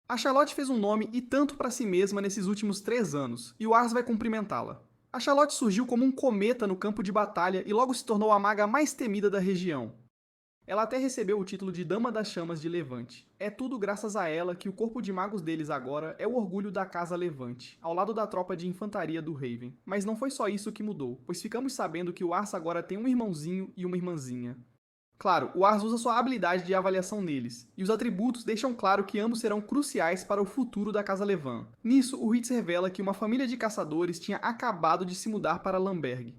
A: A Charlotte fez um nome e tanto para si mesma nesses últimos 3 anos, e o Ars vai cumprimentá-la. A Charlotte surgiu como um cometa no campo de batalha e logo se tornou a maga mais temida da região. Ela até recebeu o título de Dama das Chamas de Levante. É tudo graças a ela que o corpo de magos deles agora é o orgulho da Casa Levante, ao lado da tropa de infantaria do Raven. Mas não foi só isso que mudou, pois ficamos sabendo que o Ars agora tem um irmãozinho e uma irmãzinha. Claro, o Ars usa sua habilidade de avaliação neles, e os atributos deixam claro que ambos serão cruciais para o futuro da Casa Levant. Nisso, o Ritz revela que uma família de caçadores tinha acabado de se mudar para Lamberg.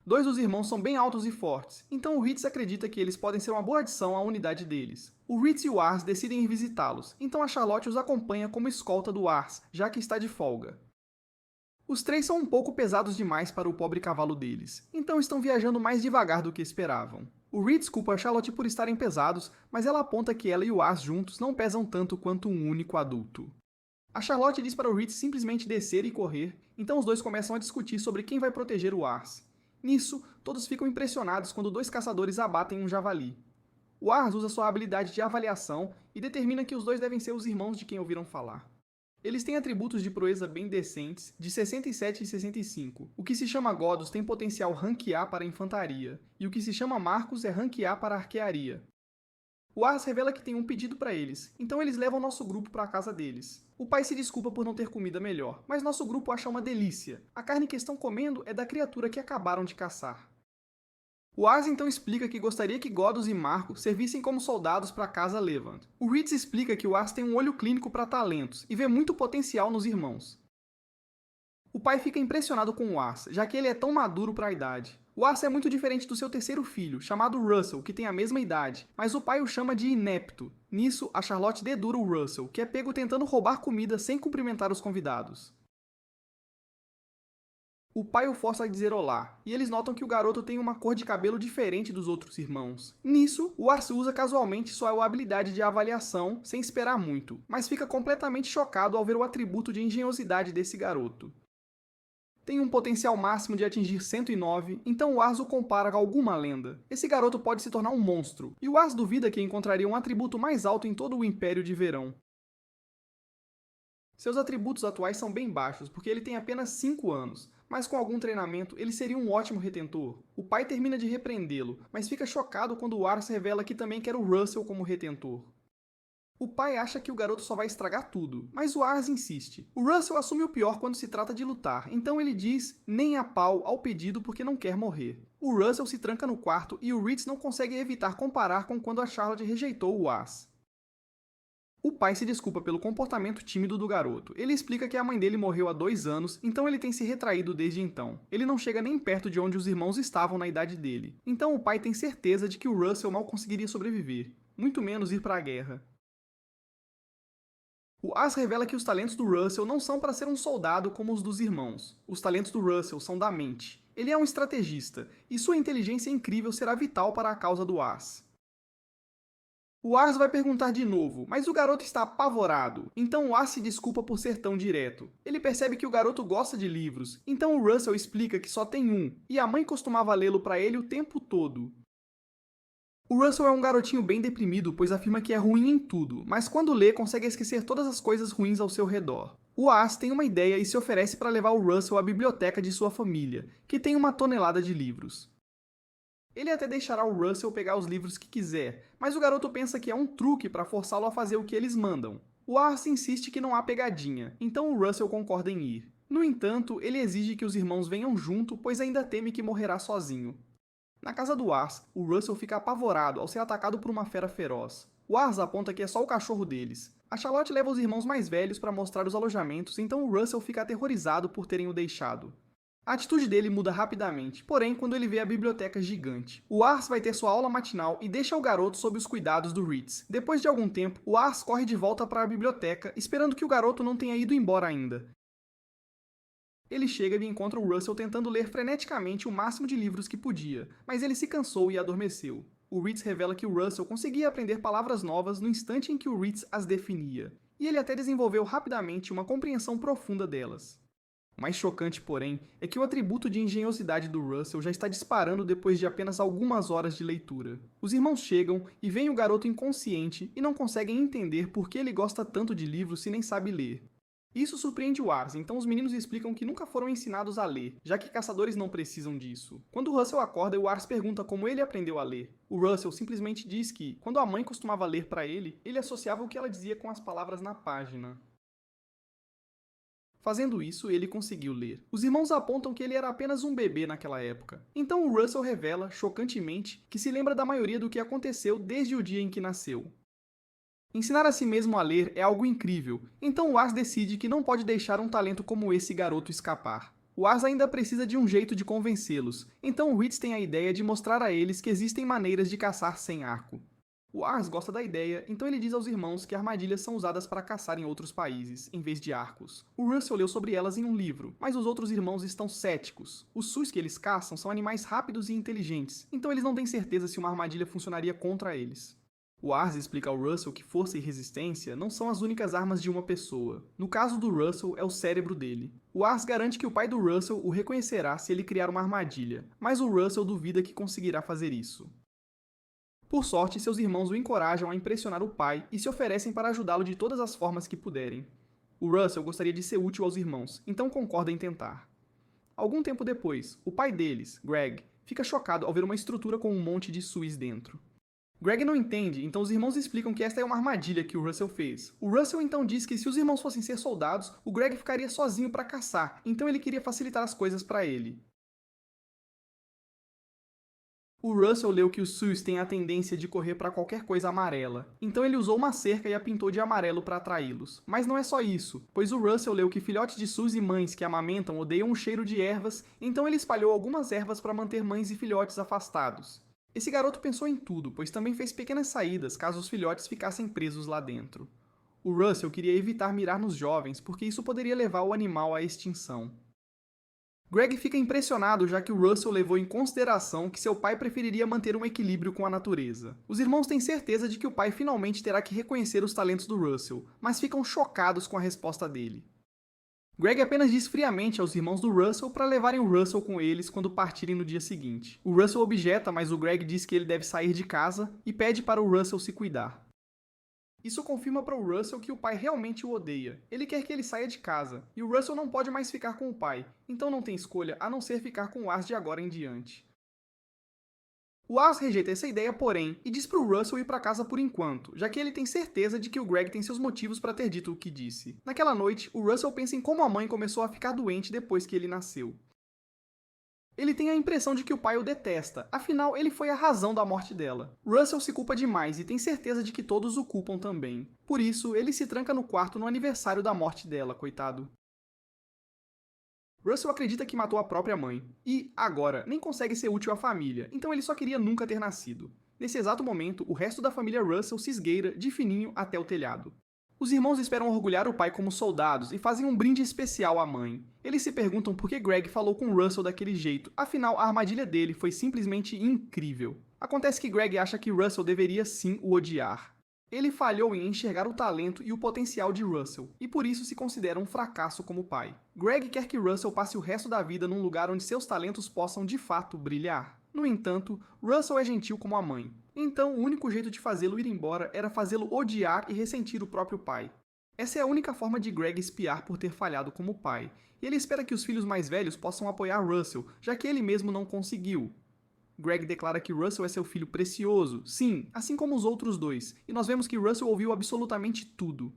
A: Dois dos irmãos são bem altos e fortes, então o Ritz acredita que eles podem ser uma boa adição à unidade deles. O Ritz e o Ars decidem ir visitá-los, então a Charlotte os acompanha como escolta do Ars, já que está de folga. Os três são um pouco pesados demais para o pobre cavalo deles, então estão viajando mais devagar do que esperavam. O Ritz culpa a Charlotte por estarem pesados, mas ela aponta que ela e o Ars juntos não pesam tanto quanto um único adulto. A Charlotte diz para o Ritz simplesmente descer e correr, então os dois começam a discutir sobre quem vai proteger o Ars. Nisso, todos ficam impressionados quando dois caçadores abatem um javali. O Ars usa sua habilidade de avaliação e determina que os dois devem ser os irmãos de quem ouviram falar. Eles têm atributos de proeza bem decentes, de 67 e 65. O que se chama Godos tem potencial Rank A para infantaria, e o que se chama Marcos é Rank A para arquearia. O Ars revela que tem um pedido para eles, então eles levam nosso grupo para a casa deles. O pai se desculpa por não ter comida melhor, mas nosso grupo acha uma delícia. A carne que estão comendo é da criatura que acabaram de caçar. O Ars então explica que gostaria que Godos e Marco servissem como soldados para a casa Levant. O Ritz explica que o Ars tem um olho clínico para talentos e vê muito potencial nos irmãos. O pai fica impressionado com o Ars, já que ele é tão maduro para a idade. O Ars é muito diferente do seu terceiro filho, chamado Russell, que tem a mesma idade, mas o pai o chama de inepto. Nisso, a Charlotte dedura o Russell, que é pego tentando roubar comida sem cumprimentar os convidados. O pai o força a dizer olá, e eles notam que o garoto tem uma cor de cabelo diferente dos outros irmãos. Nisso, o Ars usa casualmente sua habilidade de avaliação, sem esperar muito, mas fica completamente chocado ao ver o atributo de engenhosidade desse garoto. Tem um potencial máximo de atingir 109, então o Ars o compara a alguma lenda. Esse garoto pode se tornar um monstro, e o Ars duvida que encontraria um atributo mais alto em todo o Império de Verão. Seus atributos atuais são bem baixos, porque ele tem apenas 5 anos, mas com algum treinamento ele seria um ótimo retentor. O pai termina de repreendê-lo, mas fica chocado quando o Ars revela que também quer o Russell como retentor. O pai acha que o garoto só vai estragar tudo, mas o Ars insiste. O Russell assume o pior quando se trata de lutar, então ele diz nem a pau ao pedido porque não quer morrer. O Russell se tranca no quarto e o Ritz não consegue evitar comparar com quando a Charlotte rejeitou o Ars. O pai se desculpa pelo comportamento tímido do garoto. Ele explica que a mãe dele morreu há 2 anos, então ele tem se retraído desde então. Ele não chega nem perto de onde os irmãos estavam na idade dele. Então o pai tem certeza de que o Russell mal conseguiria sobreviver, muito menos ir para a guerra. O Ars revela que os talentos do Russell não são para ser um soldado como os dos irmãos. Os talentos do Russell são da mente. Ele é um estrategista, e sua inteligência incrível será vital para a causa do Ars. O Ars vai perguntar de novo, mas o garoto está apavorado, então o Ars se desculpa por ser tão direto. Ele percebe que o garoto gosta de livros, então o Russell explica que só tem um, e a mãe costumava lê-lo para ele o tempo todo. O Russell é um garotinho bem deprimido, pois afirma que é ruim em tudo, mas quando lê, consegue esquecer todas as coisas ruins ao seu redor. O Ars tem uma ideia e se oferece para levar o Russell à biblioteca de sua família, que tem uma tonelada de livros. Ele até deixará o Russell pegar os livros que quiser, mas o garoto pensa que é um truque para forçá-lo a fazer o que eles mandam. O Ars insiste que não há pegadinha, então o Russell concorda em ir. No entanto, ele exige que os irmãos venham junto, pois ainda teme que morrerá sozinho. Na casa do Ars, o Russell fica apavorado ao ser atacado por uma fera feroz. O Ars aponta que é só o cachorro deles. A Charlotte leva os irmãos mais velhos para mostrar os alojamentos, então o Russell fica aterrorizado por terem o deixado. A atitude dele muda rapidamente, porém quando ele vê a biblioteca gigante. O Ars vai ter sua aula matinal e deixa o garoto sob os cuidados do Ritz. Depois de algum tempo, o Ars corre de volta para a biblioteca, esperando que o garoto não tenha ido embora ainda. Ele chega e encontra o Russell tentando ler freneticamente o máximo de livros que podia, mas ele se cansou e adormeceu. O Ritz revela que o Russell conseguia aprender palavras novas no instante em que o Ritz as definia, e ele até desenvolveu rapidamente uma compreensão profunda delas. O mais chocante, porém, é que o atributo de engenhosidade do Russell já está disparando depois de apenas algumas horas de leitura. Os irmãos chegam e veem o garoto inconsciente e não conseguem entender por que ele gosta tanto de livros se nem sabe ler. Isso surpreende o Ars, então os meninos explicam que nunca foram ensinados a ler, já que caçadores não precisam disso. Quando o Russell acorda, o Ars pergunta como ele aprendeu a ler. O Russell simplesmente diz que, quando a mãe costumava ler para ele associava o que ela dizia com as palavras na página. Fazendo isso, ele conseguiu ler. Os irmãos apontam que ele era apenas um bebê naquela época. Então o Russell revela, chocantemente, que se lembra da maioria do que aconteceu desde o dia em que nasceu. Ensinar a si mesmo a ler é algo incrível, então o Ars decide que não pode deixar um talento como esse garoto escapar. O Ars ainda precisa de um jeito de convencê-los, então o Ritz tem a ideia de mostrar a eles que existem maneiras de caçar sem arco. O Ars gosta da ideia, então ele diz aos irmãos que armadilhas são usadas para caçar em outros países, em vez de arcos. O Russell leu sobre elas em um livro, mas os outros irmãos estão céticos. Os sus que eles caçam são animais rápidos e inteligentes, então eles não têm certeza se uma armadilha funcionaria contra eles. O Ars explica ao Russell que força e resistência não são as únicas armas de uma pessoa. No caso do Russell, é o cérebro dele. O Ars garante que o pai do Russell o reconhecerá se ele criar uma armadilha, mas o Russell duvida que conseguirá fazer isso. Por sorte, seus irmãos o encorajam a impressionar o pai e se oferecem para ajudá-lo de todas as formas que puderem. O Russell gostaria de ser útil aos irmãos, então concorda em tentar. Algum tempo depois, o pai deles, Greg, fica chocado ao ver uma estrutura com um monte de suis dentro. Greg não entende, então os irmãos explicam que esta é uma armadilha que o Russell fez. O Russell então diz que se os irmãos fossem ser soldados, o Greg ficaria sozinho para caçar, então ele queria facilitar as coisas para ele. O Russell leu que os sus têm a tendência de correr para qualquer coisa amarela, então ele usou uma cerca e a pintou de amarelo para atraí-los. Mas não é só isso, pois o Russell leu que filhotes de sus e mães que amamentam odeiam o cheiro de ervas, então ele espalhou algumas ervas para manter mães e filhotes afastados. Esse garoto pensou em tudo, pois também fez pequenas saídas caso os filhotes ficassem presos lá dentro. O Russell queria evitar mirar nos jovens, porque isso poderia levar o animal à extinção. Greg fica impressionado já que o Russell levou em consideração que seu pai preferiria manter um equilíbrio com a natureza. Os irmãos têm certeza de que o pai finalmente terá que reconhecer os talentos do Russell, mas ficam chocados com a resposta dele. Greg apenas diz friamente aos irmãos do Russell para levarem o Russell com eles quando partirem no dia seguinte. O Russell objeta, mas o Greg diz que ele deve sair de casa e pede para o Russell se cuidar. Isso confirma para o Russell que o pai realmente o odeia. Ele quer que ele saia de casa, e o Russell não pode mais ficar com o pai, então não tem escolha a não ser ficar com o Ars de agora em diante. O Ars rejeita essa ideia, porém, e diz para o Russell ir para casa por enquanto, já que ele tem certeza de que o Greg tem seus motivos para ter dito o que disse. Naquela noite, o Russell pensa em como a mãe começou a ficar doente depois que ele nasceu. Ele tem a impressão de que o pai o detesta, afinal ele foi a razão da morte dela. Russell se culpa demais e tem certeza de que todos o culpam também. Por isso, ele se tranca no quarto no aniversário da morte dela, coitado. Russell acredita que matou a própria mãe, e, agora, nem consegue ser útil à família, então ele só queria nunca ter nascido. Nesse exato momento, o resto da família Russell se esgueira de fininho até o telhado. Os irmãos esperam orgulhar o pai como soldados e fazem um brinde especial à mãe. Eles se perguntam por que Greg falou com Russell daquele jeito, afinal a armadilha dele foi simplesmente incrível. Acontece que Greg acha que Russell deveria sim o odiar. Ele falhou em enxergar o talento e o potencial de Russell, e por isso se considera um fracasso como pai. Greg quer que Russell passe o resto da vida num lugar onde seus talentos possam de fato brilhar. No entanto, Russell é gentil como a mãe. Então, o único jeito de fazê-lo ir embora era fazê-lo odiar e ressentir o próprio pai. Essa é a única forma de Greg espiar por ter falhado como pai, e ele espera que os filhos mais velhos possam apoiar Russell, já que ele mesmo não conseguiu. Greg declara que Russell é seu filho precioso, sim, assim como os outros dois, e nós vemos que Russell ouviu absolutamente tudo.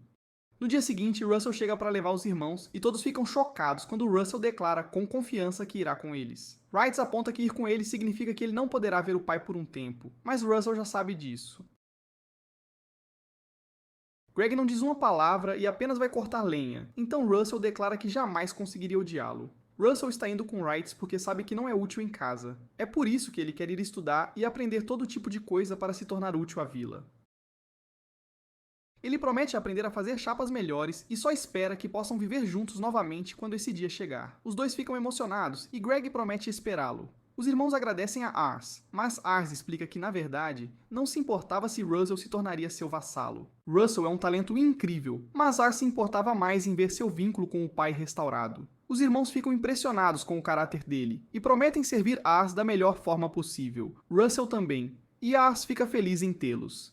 A: No dia seguinte, Russell chega para levar os irmãos e todos ficam chocados quando Russell declara com confiança que irá com eles. Wright aponta que ir com eles significa que ele não poderá ver o pai por um tempo, mas Russell já sabe disso. Greg não diz uma palavra e apenas vai cortar lenha, então Russell declara que jamais conseguiria odiá-lo. Russell está indo com Wright porque sabe que não é útil em casa. É por isso que ele quer ir estudar e aprender todo tipo de coisa para se tornar útil à vila. Ele promete aprender a fazer chapas melhores e só espera que possam viver juntos novamente quando esse dia chegar. Os dois ficam emocionados e Greg promete esperá-lo. Os irmãos agradecem a Ars, mas Ars explica que, na verdade, não se importava se Russell se tornaria seu vassalo. Russell é um talento incrível, mas Ars se importava mais em ver seu vínculo com o pai restaurado. Os irmãos ficam impressionados com o caráter dele e prometem servir Ars da melhor forma possível. Russell também, e Ars fica feliz em tê-los.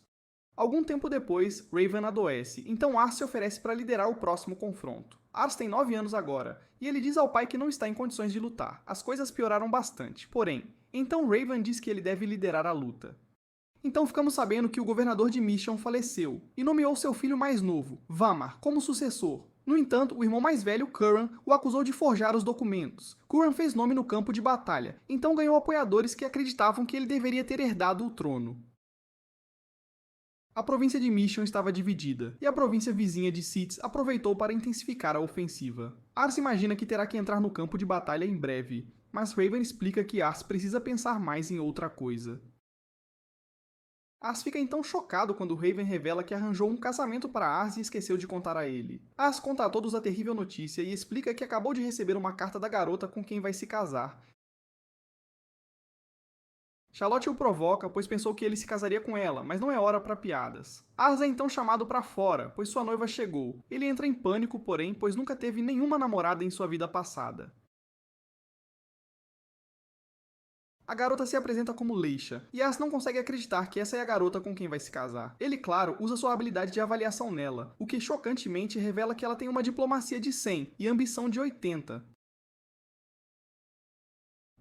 A: Algum tempo depois, Raven adoece, então Ars se oferece para liderar o próximo confronto. Ars tem 9 anos agora, e ele diz ao pai que não está em condições de lutar. As coisas pioraram bastante, porém, então Raven diz que ele deve liderar a luta. Então ficamos sabendo que o governador de Mission faleceu, e nomeou seu filho mais novo, Vamar, como sucessor. No entanto, o irmão mais velho, Curran, o acusou de forjar os documentos. Curran fez nome no campo de batalha, então ganhou apoiadores que acreditavam que ele deveria ter herdado o trono. A província de Mission estava dividida, e a província vizinha de Sitz aproveitou para intensificar a ofensiva. Ars imagina que terá que entrar no campo de batalha em breve, mas Raven explica que Ars precisa pensar mais em outra coisa. Ars fica então chocado quando Raven revela que arranjou um casamento para Ars e esqueceu de contar a ele. Ars conta a todos a terrível notícia e explica que acabou de receber uma carta da garota com quem vai se casar. Charlotte o provoca, pois pensou que ele se casaria com ela, mas não é hora para piadas. Ars é então chamado para fora, pois sua noiva chegou. Ele entra em pânico, porém, pois nunca teve nenhuma namorada em sua vida passada. A garota se apresenta como Leisha, e Ars não consegue acreditar que essa é a garota com quem vai se casar. Ele, claro, usa sua habilidade de avaliação nela, o que chocantemente revela que ela tem uma diplomacia de 100 e ambição de 80.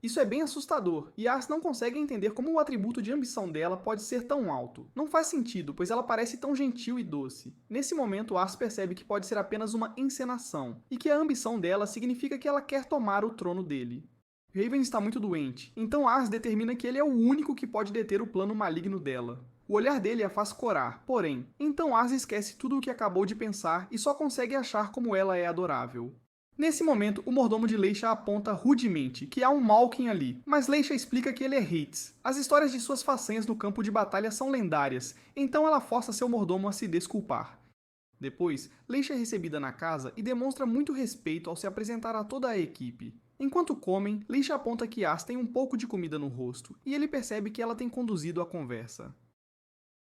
A: Isso é bem assustador, e Ars não consegue entender como o atributo de ambição dela pode ser tão alto. Não faz sentido, pois ela parece tão gentil e doce. Nesse momento, Ars percebe que pode ser apenas uma encenação, e que a ambição dela significa que ela quer tomar o trono dele. Raven está muito doente, então Ars determina que ele é o único que pode deter o plano maligno dela. O olhar dele a faz corar, porém, então Ars esquece tudo o que acabou de pensar e só consegue achar como ela é adorável. Nesse momento, o mordomo de Leisha aponta rudemente que há um Malkin ali, mas Leisha explica que ele é Hades. As histórias de suas façanhas no campo de batalha são lendárias, então ela força seu mordomo a se desculpar. Depois, Leisha é recebida na casa e demonstra muito respeito ao se apresentar a toda a equipe. Enquanto comem, Leisha aponta que Ars tem um pouco de comida no rosto, e ele percebe que ela tem conduzido a conversa.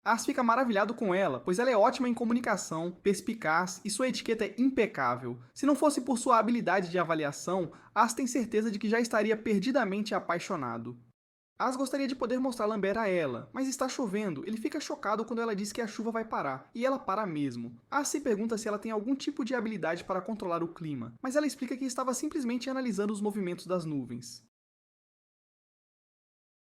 A: Ars fica maravilhado com ela, pois ela é ótima em comunicação, perspicaz e sua etiqueta é impecável. Se não fosse por sua habilidade de avaliação, Ars tem certeza de que já estaria perdidamente apaixonado. Ars gostaria de poder mostrar Lambert a ela, mas está chovendo. Ele fica chocado quando ela diz que a chuva vai parar, e ela para mesmo. Ars se pergunta se ela tem algum tipo de habilidade para controlar o clima, mas ela explica que estava simplesmente analisando os movimentos das nuvens.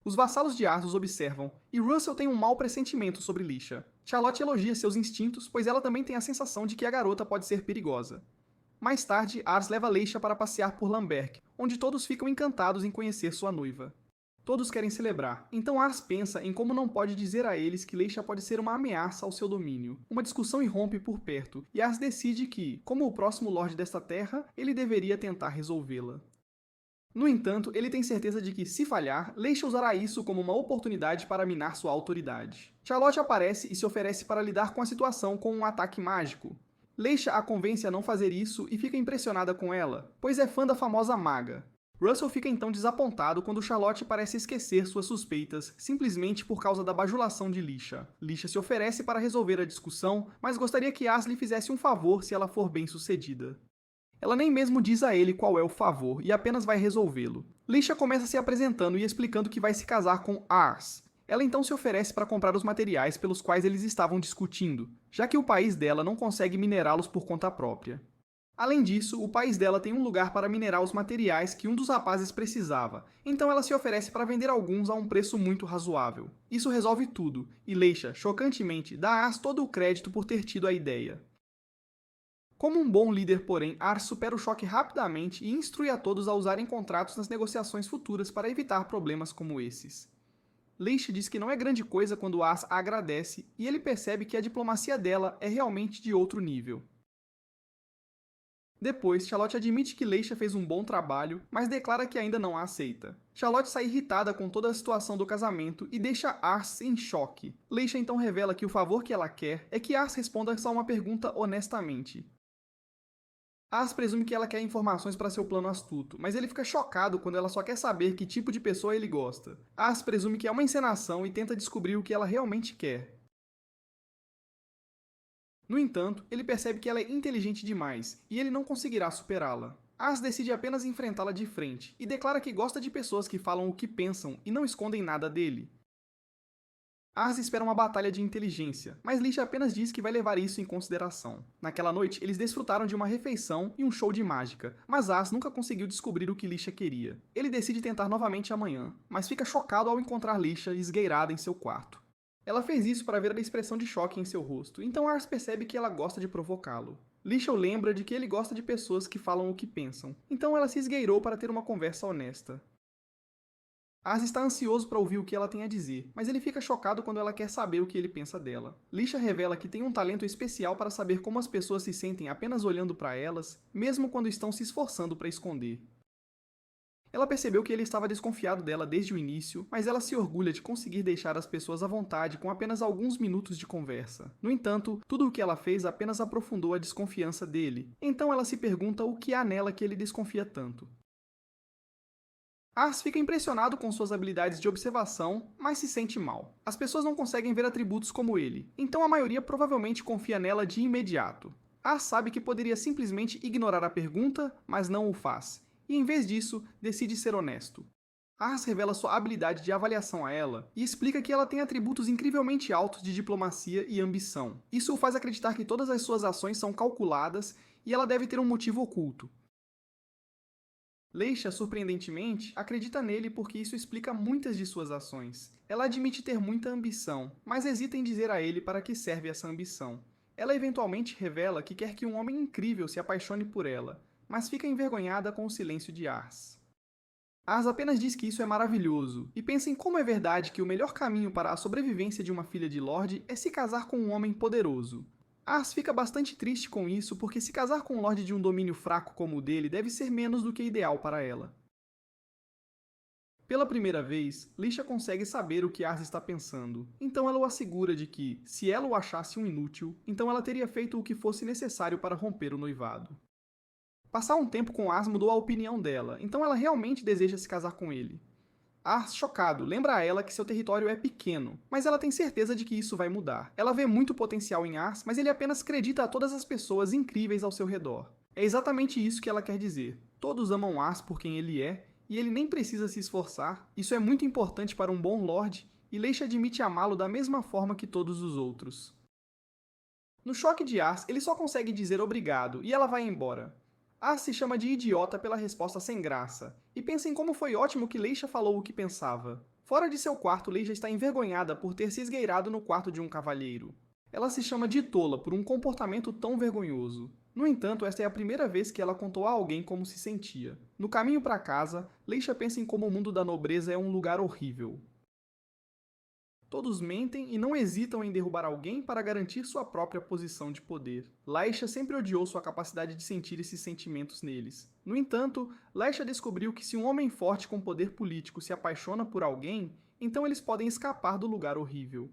A: Os vassalos de Ars os observam, e Russell tem um mau pressentimento sobre Leisha. Charlotte elogia seus instintos, pois ela também tem a sensação de que a garota pode ser perigosa. Mais tarde, Ars leva Leisha para passear por Lamberg, onde todos ficam encantados em conhecer sua noiva. Todos querem celebrar, então Ars pensa em como não pode dizer a eles que Leisha pode ser uma ameaça ao seu domínio. Uma discussão irrompe por perto, e Ars decide que, como o próximo Lorde desta terra, ele deveria tentar resolvê-la. No entanto, ele tem certeza de que, se falhar, Leisha usará isso como uma oportunidade para minar sua autoridade. Charlotte aparece e se oferece para lidar com a situação com um ataque mágico. Leisha a convence a não fazer isso e fica impressionada com ela, pois é fã da famosa maga. Russell fica então desapontado quando Charlotte parece esquecer suas suspeitas, simplesmente por causa da bajulação de Leisha. Leisha se oferece para resolver a discussão, mas gostaria que Ars lhe fizesse um favor se ela for bem-sucedida. Ela nem mesmo diz a ele qual é o favor e apenas vai resolvê-lo. Leisha começa se apresentando e explicando que vai se casar com Ars. Ela então se oferece para comprar os materiais pelos quais eles estavam discutindo, já que o país dela não consegue minerá-los por conta própria. Além disso, o país dela tem um lugar para minerar os materiais que um dos rapazes precisava, então ela se oferece para vender alguns a um preço muito razoável. Isso resolve tudo, e Leisha, chocantemente, dá a Ars todo o crédito por ter tido a ideia. Como um bom líder, porém, Ars supera o choque rapidamente e instrui a todos a usarem contratos nas negociações futuras para evitar problemas como esses. Leisha diz que não é grande coisa quando Ars a agradece, e ele percebe que a diplomacia dela é realmente de outro nível. Depois, Charlotte admite que Leisha fez um bom trabalho, mas declara que ainda não a aceita. Charlotte sai irritada com toda a situação do casamento e deixa Ars em choque. Leisha então revela que o favor que ela quer é que Ars responda só uma pergunta honestamente. Ars presume que ela quer informações para seu plano astuto, mas ele fica chocado quando ela só quer saber que tipo de pessoa ele gosta. Ars presume que é uma encenação e tenta descobrir o que ela realmente quer. No entanto, ele percebe que ela é inteligente demais, e ele não conseguirá superá-la. Ars decide apenas enfrentá-la de frente, e declara que gosta de pessoas que falam o que pensam e não escondem nada dele. Ars espera uma batalha de inteligência, mas Leisha apenas diz que vai levar isso em consideração. Naquela noite, eles desfrutaram de uma refeição e um show de mágica, mas Ars nunca conseguiu descobrir o que Leisha queria. Ele decide tentar novamente amanhã, mas fica chocado ao encontrar Leisha esgueirada em seu quarto. Ela fez isso para ver a expressão de choque em seu rosto, então Ars percebe que ela gosta de provocá-lo. Leisha o lembra de que ele gosta de pessoas que falam o que pensam, então ela se esgueirou para ter uma conversa honesta. Ars está ansioso para ouvir o que ela tem a dizer, mas ele fica chocado quando ela quer saber o que ele pensa dela. Lisha revela que tem um talento especial para saber como as pessoas se sentem apenas olhando para elas, mesmo quando estão se esforçando para esconder. Ela percebeu que ele estava desconfiado dela desde o início, mas ela se orgulha de conseguir deixar as pessoas à vontade com apenas alguns minutos de conversa. No entanto, tudo o que ela fez apenas aprofundou a desconfiança dele, então ela se pergunta o que há nela que ele desconfia tanto. Ars fica impressionado com suas habilidades de observação, mas se sente mal. As pessoas não conseguem ver atributos como ele, então a maioria provavelmente confia nela de imediato. Ars sabe que poderia simplesmente ignorar a pergunta, mas não o faz, e em vez disso, decide ser honesto. Ars revela sua habilidade de avaliação a ela e explica que ela tem atributos incrivelmente altos de diplomacia e ambição. Isso o faz acreditar que todas as suas ações são calculadas e ela deve ter um motivo oculto. Leisha, surpreendentemente, acredita nele porque isso explica muitas de suas ações. Ela admite ter muita ambição, mas hesita em dizer a ele para que serve essa ambição. Ela eventualmente revela que quer que um homem incrível se apaixone por ela, mas fica envergonhada com o silêncio de Ars. Ars apenas diz que isso é maravilhoso, e pensa em como é verdade que o melhor caminho para a sobrevivência de uma filha de Lorde é se casar com um homem poderoso. Ars fica bastante triste com isso porque se casar com um Lorde de um domínio fraco como o dele deve ser menos do que ideal para ela. Pela primeira vez, Lisha consegue saber o que Ars está pensando, então ela o assegura de que, se ela o achasse um inútil, então ela teria feito o que fosse necessário para romper o noivado. Passar um tempo com Ars mudou a opinião dela, então ela realmente deseja se casar com ele. Ars, chocado, lembra a ela que seu território é pequeno, mas ela tem certeza de que isso vai mudar. Ela vê muito potencial em Ars, mas ele apenas acredita a todas as pessoas incríveis ao seu redor. É exatamente isso que ela quer dizer. Todos amam Ars por quem ele é, e ele nem precisa se esforçar. Isso é muito importante para um bom Lorde, e Leisha admite amá-lo da mesma forma que todos os outros. No choque de Ars, ele só consegue dizer obrigado, e ela vai embora. Ars se chama de idiota pela resposta sem graça, e pensa em como foi ótimo que Leisha falou o que pensava. Fora de seu quarto, Leisha está envergonhada por ter se esgueirado no quarto de um cavalheiro. Ela se chama de tola por um comportamento tão vergonhoso. No entanto, esta é a primeira vez que ela contou a alguém como se sentia. No caminho para casa, Leisha pensa em como o mundo da nobreza é um lugar horrível. Todos mentem e não hesitam em derrubar alguém para garantir sua própria posição de poder. Leisha sempre odiou sua capacidade de sentir esses sentimentos neles. No entanto, Leisha descobriu que se um homem forte com poder político se apaixona por alguém, então eles podem escapar do lugar horrível.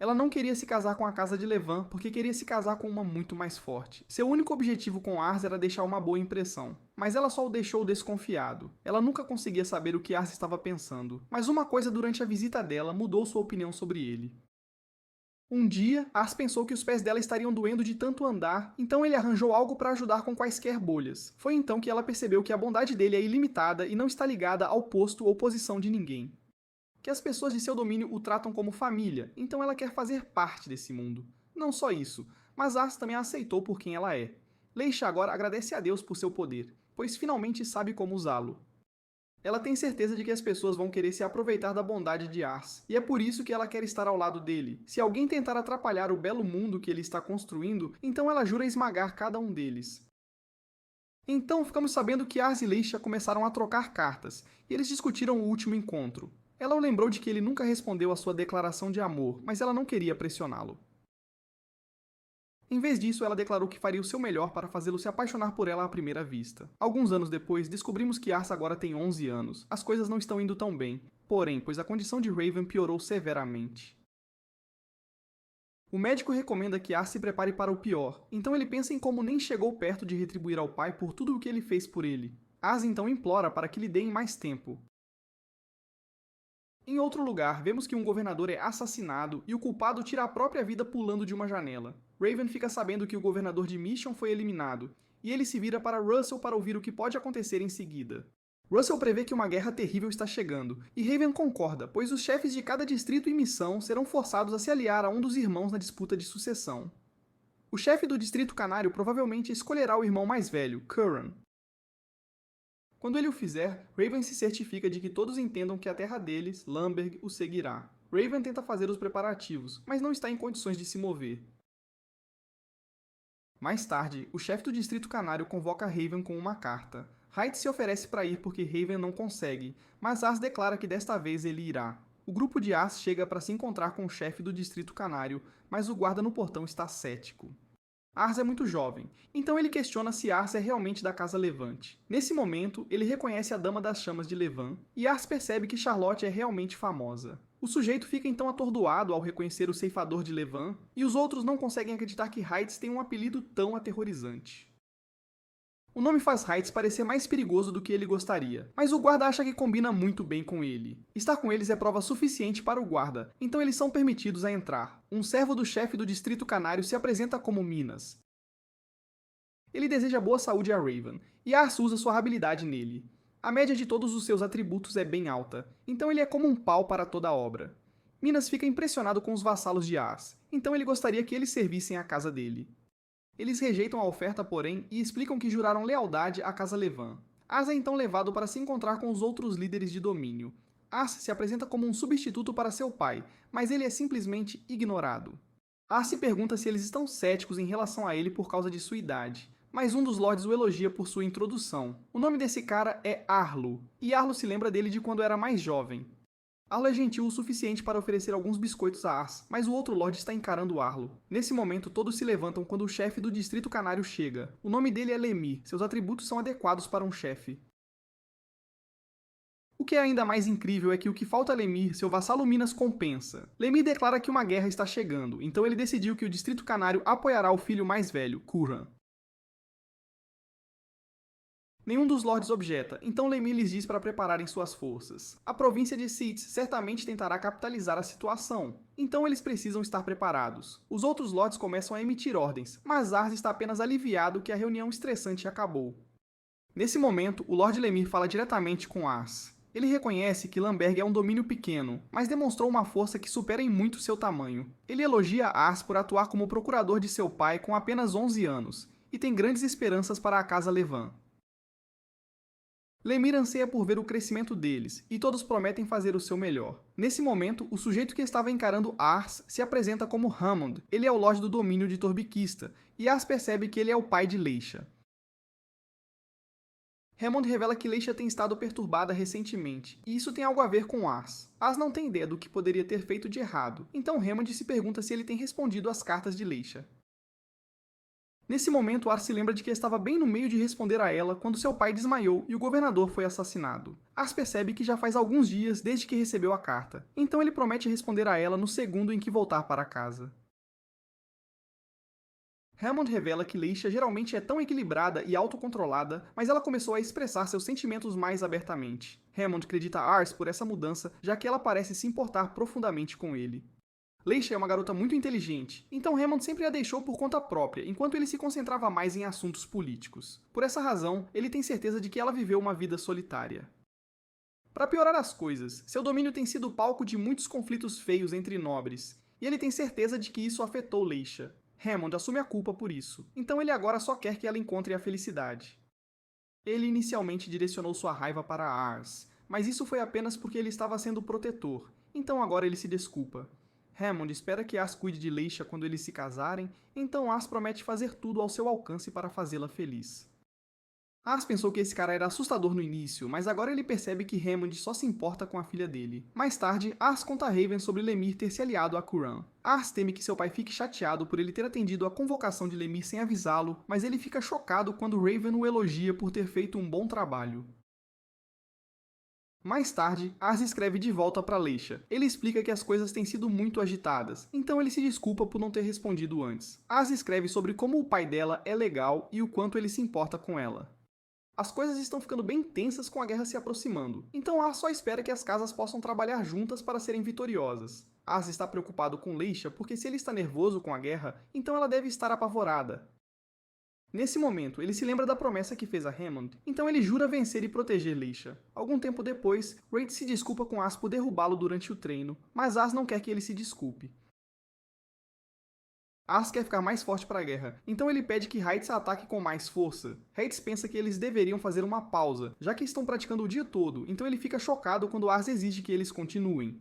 A: Ela não queria se casar com a casa de Levan porque queria se casar com uma muito mais forte. Seu único objetivo com Ars era deixar uma boa impressão, mas ela só o deixou desconfiado. Ela nunca conseguia saber o que Ars estava pensando, mas uma coisa durante a visita dela mudou sua opinião sobre ele. Um dia, Ars pensou que os pés dela estariam doendo de tanto andar, então ele arranjou algo para ajudar com quaisquer bolhas. Foi então que ela percebeu que a bondade dele é ilimitada e não está ligada ao posto ou posição de ninguém. Que as pessoas de seu domínio o tratam como família, então ela quer fazer parte desse mundo. Não só isso, mas Ars também a aceitou por quem ela é. Leisha agora agradece a Deus por seu poder, pois finalmente sabe como usá-lo. Ela tem certeza de que as pessoas vão querer se aproveitar da bondade de Ars, e é por isso que ela quer estar ao lado dele. Se alguém tentar atrapalhar o belo mundo que ele está construindo, então ela jura esmagar cada um deles. Então ficamos sabendo que Ars e Leisha começaram a trocar cartas, e eles discutiram o último encontro. Ela o lembrou de que ele nunca respondeu à sua declaração de amor, mas ela não queria pressioná-lo. Em vez disso, ela declarou que faria o seu melhor para fazê-lo se apaixonar por ela à primeira vista. Alguns anos depois, descobrimos que Ars agora tem 11 anos. As coisas não estão indo tão bem, porém, pois a condição de Raven piorou severamente. O médico recomenda que Ars se prepare para o pior, então ele pensa em como nem chegou perto de retribuir ao pai por tudo o que ele fez por ele. Ars então implora para que lhe deem mais tempo. Em outro lugar, vemos que um governador é assassinado e o culpado tira a própria vida pulando de uma janela. Raven fica sabendo que o governador de Mission foi eliminado, e ele se vira para Russell para ouvir o que pode acontecer em seguida. Russell prevê que uma guerra terrível está chegando, e Raven concorda, pois os chefes de cada distrito e missão serão forçados a se aliar a um dos irmãos na disputa de sucessão. O chefe do Distrito Canário provavelmente escolherá o irmão mais velho, Curran. Quando ele o fizer, Raven se certifica de que todos entendam que a terra deles, Lamberg, o seguirá. Raven tenta fazer os preparativos, mas não está em condições de se mover. Mais tarde, o chefe do Distrito Canário convoca Raven com uma carta. Heights se oferece para ir porque Raven não consegue, mas Ars declara que desta vez ele irá. O grupo de Ars chega para se encontrar com o chefe do Distrito Canário, mas o guarda no portão está cético. Ars é muito jovem, então ele questiona se Ars é realmente da Casa Levante. Nesse momento, ele reconhece a Dama das Chamas de Levan, e Ars percebe que Charlotte é realmente famosa. O sujeito fica então atordoado ao reconhecer o ceifador de Levan, e os outros não conseguem acreditar que Heights tem um apelido tão aterrorizante. O nome faz Heights parecer mais perigoso do que ele gostaria, mas o guarda acha que combina muito bem com ele. Estar com eles é prova suficiente para o guarda, então eles são permitidos a entrar. Um servo do chefe do Distrito Canário se apresenta como Minas. Ele deseja boa saúde a Raven, e Ars usa sua habilidade nele. A média de todos os seus atributos é bem alta, então ele é como um pau para toda a obra. Minas fica impressionado com os vassalos de Ars, então ele gostaria que eles servissem à casa dele. Eles rejeitam a oferta, porém, e explicam que juraram lealdade à Casa Levan. Ars é então levado para se encontrar com os outros líderes de domínio. Ars se apresenta como um substituto para seu pai, mas ele é simplesmente ignorado. Ars se pergunta se eles estão céticos em relação a ele por causa de sua idade, mas um dos lords o elogia por sua introdução. O nome desse cara é Arlo, e Arlo se lembra dele de quando era mais jovem. Arlo é gentil o suficiente para oferecer alguns biscoitos a Ars, mas o outro Lorde está encarando Arlo. Nesse momento, todos se levantam quando o chefe do Distrito Canário chega. O nome dele é Lemir, seus atributos são adequados para um chefe. O que é ainda mais incrível é que o que falta a Lemir, seu vassalo Minas compensa. Lemir declara que uma guerra está chegando, então ele decidiu que o Distrito Canário apoiará o filho mais velho, Curran. Nenhum dos lords objeta, então Lemir lhes diz para prepararem suas forças. A província de Seats certamente tentará capitalizar a situação, então eles precisam estar preparados. Os outros lords começam a emitir ordens, mas Ars está apenas aliviado que a reunião estressante acabou. Nesse momento, o Lord Lemir fala diretamente com Ars. Ele reconhece que Lamberg é um domínio pequeno, mas demonstrou uma força que supera em muito seu tamanho. Ele elogia Ars por atuar como procurador de seu pai com apenas 11 anos, e tem grandes esperanças para a Casa Levan. Lemir anseia por ver o crescimento deles, e todos prometem fazer o seu melhor. Nesse momento, o sujeito que estava encarando Ars se apresenta como Hammond. Ele é o Lorde do domínio de Torbiquista, e Ars percebe que ele é o pai de Leisha. Hammond revela que Leisha tem estado perturbada recentemente, e isso tem algo a ver com Ars. Ars não tem ideia do que poderia ter feito de errado, então Hammond se pergunta se ele tem respondido às cartas de Leisha. Nesse momento, Ars se lembra de que estava bem no meio de responder a ela quando seu pai desmaiou e o governador foi assassinado. Ars percebe que já faz alguns dias desde que recebeu a carta, então ele promete responder a ela no segundo em que voltar para casa. Hammond revela que Leisha geralmente é tão equilibrada e autocontrolada, mas ela começou a expressar seus sentimentos mais abertamente. Hammond acredita Ars por essa mudança, já que ela parece se importar profundamente com ele. Leisha é uma garota muito inteligente, então Hammond sempre a deixou por conta própria, enquanto ele se concentrava mais em assuntos políticos. Por essa razão, ele tem certeza de que ela viveu uma vida solitária. Para piorar as coisas, seu domínio tem sido palco de muitos conflitos feios entre nobres, e ele tem certeza de que isso afetou Leisha. Hammond assume a culpa por isso, então ele agora só quer que ela encontre a felicidade. Ele inicialmente direcionou sua raiva para Ars, mas isso foi apenas porque ele estava sendo protetor, então agora ele se desculpa. Hammond espera que Ars cuide de Leisha quando eles se casarem, então Ars promete fazer tudo ao seu alcance para fazê-la feliz. Ars pensou que esse cara era assustador no início, mas agora ele percebe que Hammond só se importa com a filha dele. Mais tarde, Ars conta a Raven sobre Lemir ter se aliado a Curran. Ars teme que seu pai fique chateado por ele ter atendido a convocação de Lemir sem avisá-lo, mas ele fica chocado quando Raven o elogia por ter feito um bom trabalho. Mais tarde, Ars escreve de volta para Leisha. Ele explica que as coisas têm sido muito agitadas, então ele se desculpa por não ter respondido antes. Ars escreve sobre como o pai dela é legal e o quanto ele se importa com ela. As coisas estão ficando bem tensas com a guerra se aproximando, então Ars só espera que as casas possam trabalhar juntas para serem vitoriosas. Ars está preocupado com Leisha porque se ele está nervoso com a guerra, então ela deve estar apavorada. Nesse momento, ele se lembra da promessa que fez a Hammond, então ele jura vencer e proteger Leisha. Algum tempo depois, Raid se desculpa com Ars por derrubá-lo durante o treino, mas Ars não quer que ele se desculpe. Ars quer ficar mais forte para a guerra, então ele pede que Heights ataque com mais força. Heights pensa que eles deveriam fazer uma pausa, já que estão praticando o dia todo, então ele fica chocado quando Ars exige que eles continuem.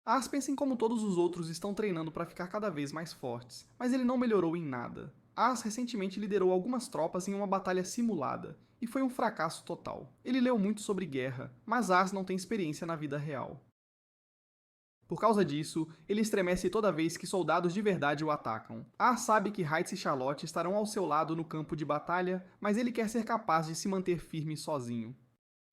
A: Ars pensa em como todos os outros estão treinando para ficar cada vez mais fortes, mas ele não melhorou em nada. Ars recentemente liderou algumas tropas em uma batalha simulada, e foi um fracasso total. Ele leu muito sobre guerra, mas Ars não tem experiência na vida real. Por causa disso, ele estremece toda vez que soldados de verdade o atacam. Ars sabe que Heights e Charlotte estarão ao seu lado no campo de batalha, mas ele quer ser capaz de se manter firme sozinho.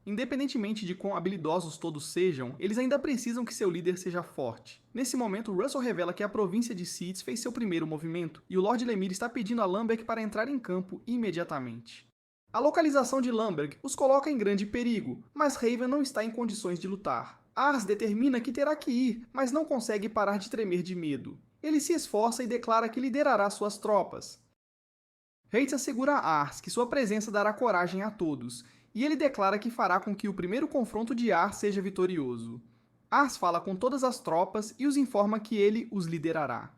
A: Independentemente de quão habilidosos todos sejam, eles ainda precisam que seu líder seja forte. Nesse momento, Russell revela que a província de Seeds fez seu primeiro movimento, e o Lord Lemire está pedindo a Lamberg para entrar em campo imediatamente. A localização de Lamberg os coloca em grande perigo, mas Raven não está em condições de lutar. Ars determina que terá que ir, mas não consegue parar de tremer de medo. Ele se esforça e declara que liderará suas tropas. Heights assegura a Ars que sua presença dará coragem a todos, e ele declara que fará com que o primeiro confronto de Ars seja vitorioso. Ars fala com todas as tropas e os informa que ele os liderará.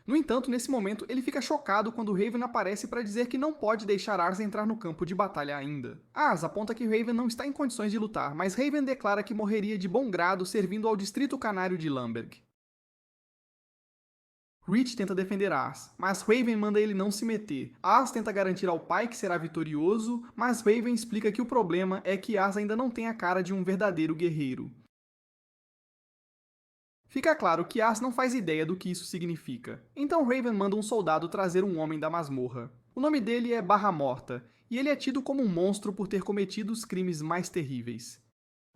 A: No entanto, nesse momento, ele fica chocado quando Raven aparece para dizer que não pode deixar Ars entrar no campo de batalha ainda. Ars aponta que Raven não está em condições de lutar, mas Raven declara que morreria de bom grado servindo ao distrito canário de Lamberg. Reach tenta defender Ars, mas Raven manda ele não se meter. Ars tenta garantir ao pai que será vitorioso, mas Raven explica que o problema é que Ars ainda não tem a cara de um verdadeiro guerreiro. Fica claro que Ars não faz ideia do que isso significa. Então Raven manda um soldado trazer um homem da masmorra. O nome dele é Barra Morta, e ele é tido como um monstro por ter cometido os crimes mais terríveis.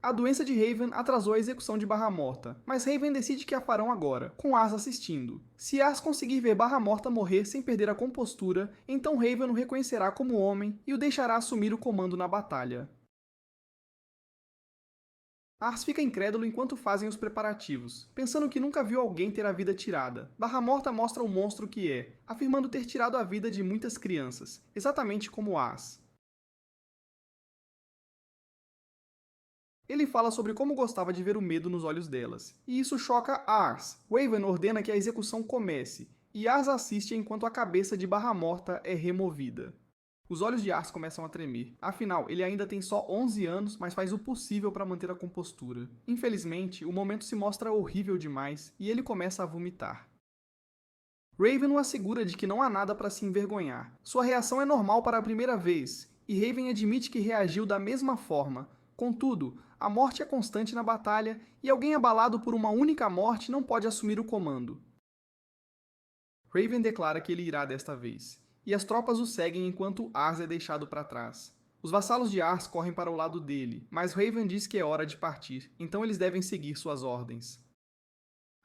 A: A doença de Raven atrasou a execução de Barra Morta, mas Raven decide que a farão agora, com Ars assistindo. Se Ars conseguir ver Barra Morta morrer sem perder a compostura, então Raven o reconhecerá como homem e o deixará assumir o comando na batalha. Ars fica incrédulo enquanto fazem os preparativos, pensando que nunca viu alguém ter a vida tirada. Barra Morta mostra o monstro que é, afirmando ter tirado a vida de muitas crianças, exatamente como Ars. Ele fala sobre como gostava de ver o medo nos olhos delas, e isso choca Ars. Raven ordena que a execução comece, e Ars assiste enquanto a cabeça de Barra Morta é removida. Os olhos de Ars começam a tremer. Afinal, ele ainda tem só 11 anos, mas faz o possível para manter a compostura. Infelizmente, o momento se mostra horrível demais, e ele começa a vomitar. Raven o assegura de que não há nada para se envergonhar. Sua reação é normal para a primeira vez, e Raven admite que reagiu da mesma forma. Contudo, a morte é constante na batalha e alguém abalado por uma única morte não pode assumir o comando. Raven declara que ele irá desta vez, e as tropas o seguem enquanto Ars é deixado para trás. Os vassalos de Ars correm para o lado dele, mas Raven diz que é hora de partir, então eles devem seguir suas ordens.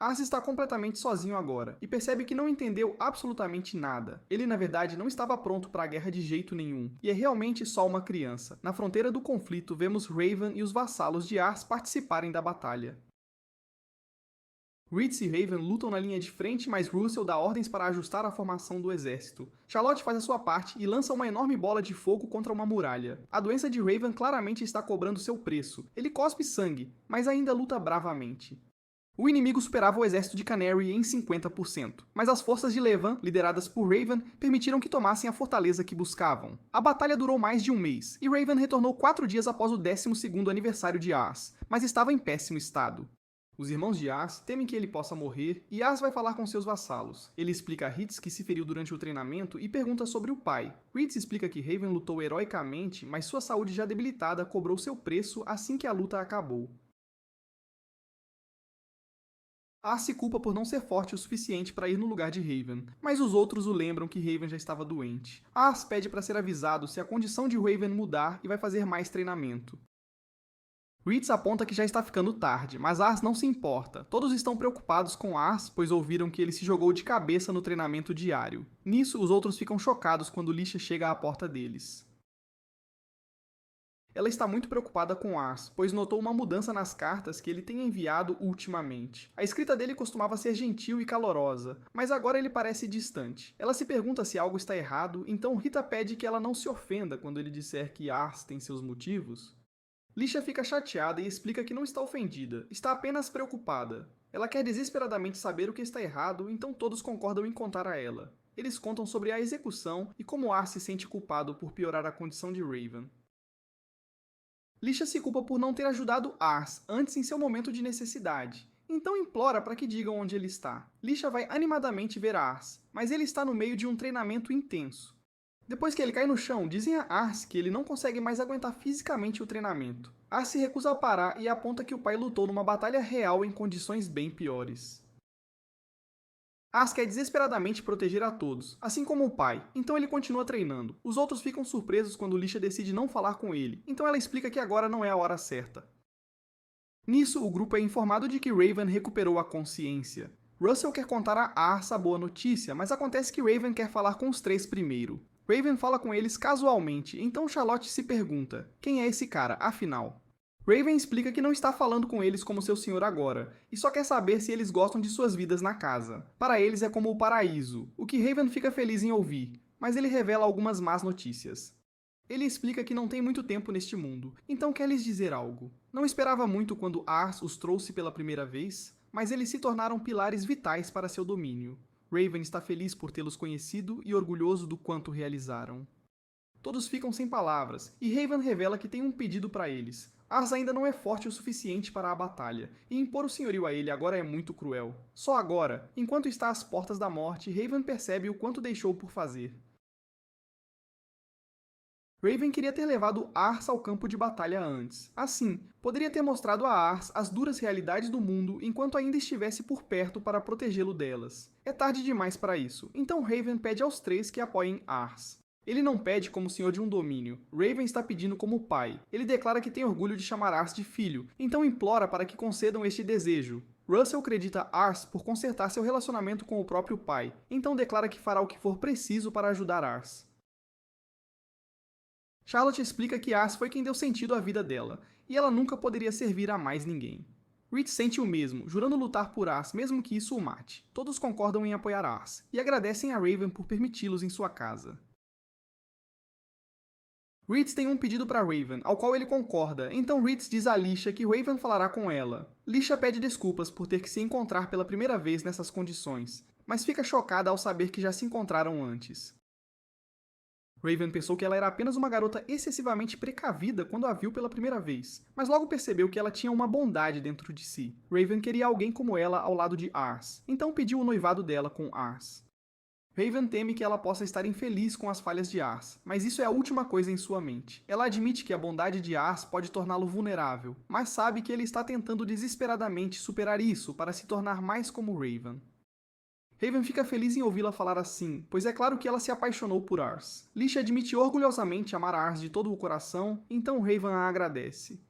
A: Ars está completamente sozinho agora, e percebe que não entendeu absolutamente nada. Ele, na verdade, não estava pronto para a guerra de jeito nenhum, e é realmente só uma criança. Na fronteira do conflito, vemos Raven e os vassalos de Ars participarem da batalha. Reeds e Raven lutam na linha de frente, mas Russell dá ordens para ajustar a formação do exército. Charlotte faz a sua parte e lança uma enorme bola de fogo contra uma muralha. A doença de Raven claramente está cobrando seu preço. Ele cospe sangue, mas ainda luta bravamente. O inimigo superava o exército de Canary em 50%, mas as forças de Levan, lideradas por Raven, permitiram que tomassem a fortaleza que buscavam. A batalha durou mais de um mês, e Raven retornou 4 dias após o 12º aniversário de Ars, mas estava em péssimo estado. Os irmãos de Ars temem que ele possa morrer, e Ars vai falar com seus vassalos. Ele explica a Reeds que se feriu durante o treinamento e pergunta sobre o pai. Reeds explica que Raven lutou heroicamente, mas sua saúde já debilitada cobrou seu preço assim que a luta acabou. Ars se culpa por não ser forte o suficiente para ir no lugar de Raven, mas os outros o lembram que Raven já estava doente. Ars pede para ser avisado se a condição de Raven mudar e vai fazer mais treinamento. Reeds aponta que já está ficando tarde, mas Ars não se importa. Todos estão preocupados com Ars, pois ouviram que ele se jogou de cabeça no treinamento diário. Nisso, os outros ficam chocados quando Lisha chega à porta deles. Ela está muito preocupada com Ars, pois notou uma mudança nas cartas que ele tem enviado ultimamente. A escrita dele costumava ser gentil e calorosa, mas agora ele parece distante. Ela se pergunta se algo está errado, então Rita pede que ela não se ofenda quando ele disser que Ars tem seus motivos. Lisha fica chateada e explica que não está ofendida, está apenas preocupada. Ela quer desesperadamente saber o que está errado, então todos concordam em contar a ela. Eles contam sobre a execução e como Ars se sente culpado por piorar a condição de Raven. Lisha se culpa por não ter ajudado Ars antes em seu momento de necessidade. então implora para que digam onde ele está. Lisha vai animadamente ver Ars, mas ele está no meio de um treinamento intenso. Depois que ele cai no chão, dizem a Ars que ele não consegue mais aguentar fisicamente o treinamento. Ars se recusa a parar e aponta que o pai lutou numa batalha real em condições bem piores. Ars quer desesperadamente proteger a todos, assim como o pai, então ele continua treinando. Os outros ficam surpresos quando Lisha decide não falar com ele, então ela explica que agora não é a hora certa. Nisso, o grupo é informado de que Raven recuperou a consciência. Russell quer contar a Ars a boa notícia, mas acontece que Raven quer falar com os três primeiro. Raven fala com eles casualmente, então Charlotte se pergunta: quem é esse cara, afinal? Raven explica que não está falando com eles como seu senhor agora, e só quer saber se eles gostam de suas vidas na casa. Para eles é como o paraíso, o que Raven fica feliz em ouvir, mas ele revela algumas más notícias. Ele explica que não tem muito tempo neste mundo, então quer lhes dizer algo. Não esperava muito quando Ars os trouxe pela primeira vez, mas eles se tornaram pilares vitais para seu domínio. Raven está feliz por tê-los conhecido e orgulhoso do quanto realizaram. Todos ficam sem palavras, e Raven revela que tem um pedido para eles. Ars ainda não é forte o suficiente para a batalha, e impor o senhorio a ele agora é muito cruel. Só agora, enquanto está às portas da morte, Raven percebe o quanto deixou por fazer. Raven queria ter levado Ars ao campo de batalha antes. Assim, poderia ter mostrado a Ars as duras realidades do mundo enquanto ainda estivesse por perto para protegê-lo delas. É tarde demais para isso, então Raven pede aos três que apoiem Ars. Ele não pede como senhor de um domínio, Raven está pedindo como pai. Ele declara que tem orgulho de chamar Ars de filho, então implora para que concedam este desejo. Russell acredita Ars por consertar seu relacionamento com o próprio pai, então declara que fará o que for preciso para ajudar Ars. Charlotte explica que Ars foi quem deu sentido à vida dela, e ela nunca poderia servir a mais ninguém. Reed sente o mesmo, jurando lutar por Ars mesmo que isso o mate. Todos concordam em apoiar Ars, e agradecem a Raven por permiti-los em sua casa. Reed tem um pedido para Raven, ao qual ele concorda, então Reed diz a Lisha que Raven falará com ela. Lisha pede desculpas por ter que se encontrar pela primeira vez nessas condições, mas fica chocada ao saber que já se encontraram antes. Raven pensou que ela era apenas uma garota excessivamente precavida quando a viu pela primeira vez, mas logo percebeu que ela tinha uma bondade dentro de si. Raven queria alguém como ela ao lado de Ars, então pediu o noivado dela com Ars. Raven teme que ela possa estar infeliz com as falhas de Ars, mas isso é a última coisa em sua mente. Ela admite que a bondade de Ars pode torná-lo vulnerável, mas sabe que ele está tentando desesperadamente superar isso para se tornar mais como Raven. Raven fica feliz em ouvi-la falar assim, pois é claro que ela se apaixonou por Ars. Lisha admite orgulhosamente amar Ars de todo o coração, então Raven a agradece.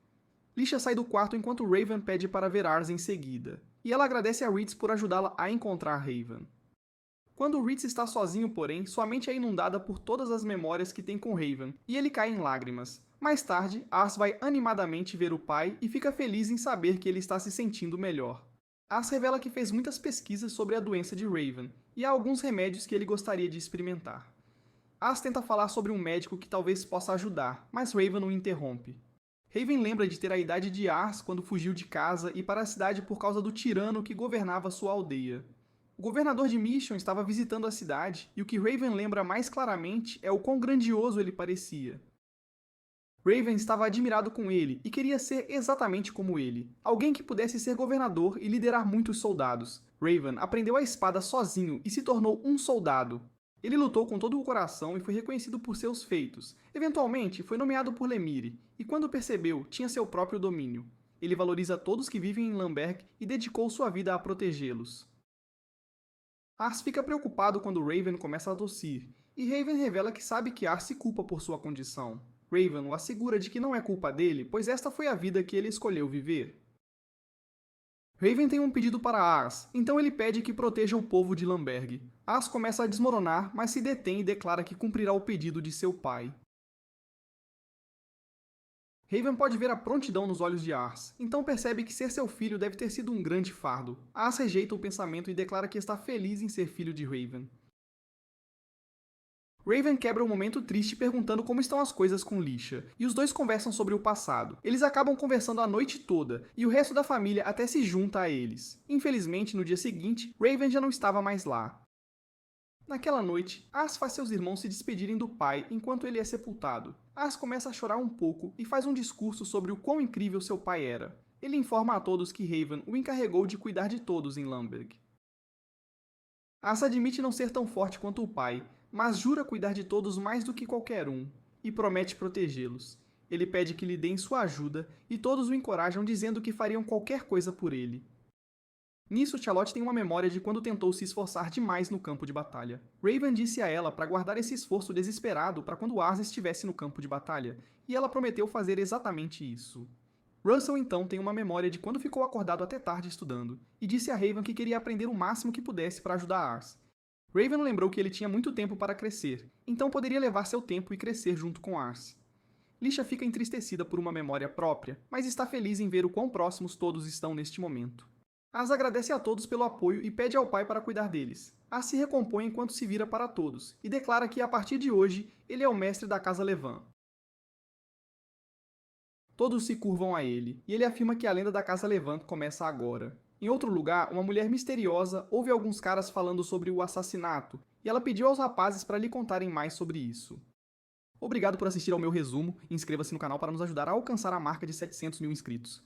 A: Lisha sai do quarto enquanto Raven pede para ver Ars em seguida, e ela agradece a Reed por ajudá-la a encontrar Raven. Quando Reed está sozinho, porém, sua mente é inundada por todas as memórias que tem com Raven, e ele cai em lágrimas. Mais tarde, Ars vai animadamente ver o pai e fica feliz em saber que ele está se sentindo melhor. Ars revela que fez muitas pesquisas sobre a doença de Raven, e há alguns remédios que ele gostaria de experimentar. Ars tenta falar sobre um médico que talvez possa ajudar, mas Raven o interrompe. Raven lembra de ter a idade de Ars quando fugiu de casa e para a cidade por causa do tirano que governava sua aldeia. O governador de Mission estava visitando a cidade, e o que Raven lembra mais claramente é o quão grandioso ele parecia. Raven estava admirado com ele e queria ser exatamente como ele, alguém que pudesse ser governador e liderar muitos soldados. Raven aprendeu a espada sozinho e se tornou um soldado. Ele lutou com todo o coração e foi reconhecido por seus feitos. Eventualmente, foi nomeado por Lemire, e quando percebeu, tinha seu próprio domínio. Ele valoriza todos que vivem em Lamberg e dedicou sua vida a protegê-los. Ars fica preocupado quando Raven começa a tossir, e Raven revela que sabe que Ars se culpa por sua condição. Raven o assegura de que não é culpa dele, pois esta foi a vida que ele escolheu viver. Raven tem um pedido para Ars, então ele pede que proteja o povo de Lamberg. Ars começa a desmoronar, mas se detém e declara que cumprirá o pedido de seu pai. Raven pode ver a prontidão nos olhos de Ars, então percebe que ser seu filho deve ter sido um grande fardo. Ars rejeita o pensamento e declara que está feliz em ser filho de Raven. Raven quebra um momento triste perguntando como estão as coisas com Lisha, e os dois conversam sobre o passado. Eles acabam conversando a noite toda, e o resto da família até se junta a eles. Infelizmente, no dia seguinte, Raven já não estava mais lá. Naquela noite, Ars faz seus irmãos se despedirem do pai enquanto ele é sepultado. Ars começa a chorar um pouco e faz um discurso sobre o quão incrível seu pai era. Ele informa a todos que Haven o encarregou de cuidar de todos em Lamberg. Ars admite não ser tão forte quanto o pai, mas jura cuidar de todos mais do que qualquer um, e promete protegê-los. Ele pede que lhe deem sua ajuda, e todos o encorajam dizendo que fariam qualquer coisa por ele. Nisso, Charlotte tem uma memória de quando tentou se esforçar demais no campo de batalha. Raven disse a ela para guardar esse esforço desesperado para quando Ars estivesse no campo de batalha, e ela prometeu fazer exatamente isso. Russell então tem uma memória de quando ficou acordado até tarde estudando, e disse a Raven que queria aprender o máximo que pudesse para ajudar Ars. Raven lembrou que ele tinha muito tempo para crescer, então poderia levar seu tempo e crescer junto com Ars. Lisha fica entristecida por uma memória própria, mas está feliz em ver o quão próximos todos estão neste momento. Ars agradece a todos pelo apoio e pede ao pai para cuidar deles. Ars se recompõe enquanto se vira para todos, e declara que a partir de hoje, ele é o mestre da Casa Levan. Todos se curvam a ele, e ele afirma que a lenda da Casa Levan começa agora. Em outro lugar, uma mulher misteriosa ouve alguns caras falando sobre o assassinato, e ela pediu aos rapazes para lhe contarem mais sobre isso. Obrigado por assistir ao meu resumo, e inscreva-se no canal para nos ajudar a alcançar a marca de 700 mil inscritos.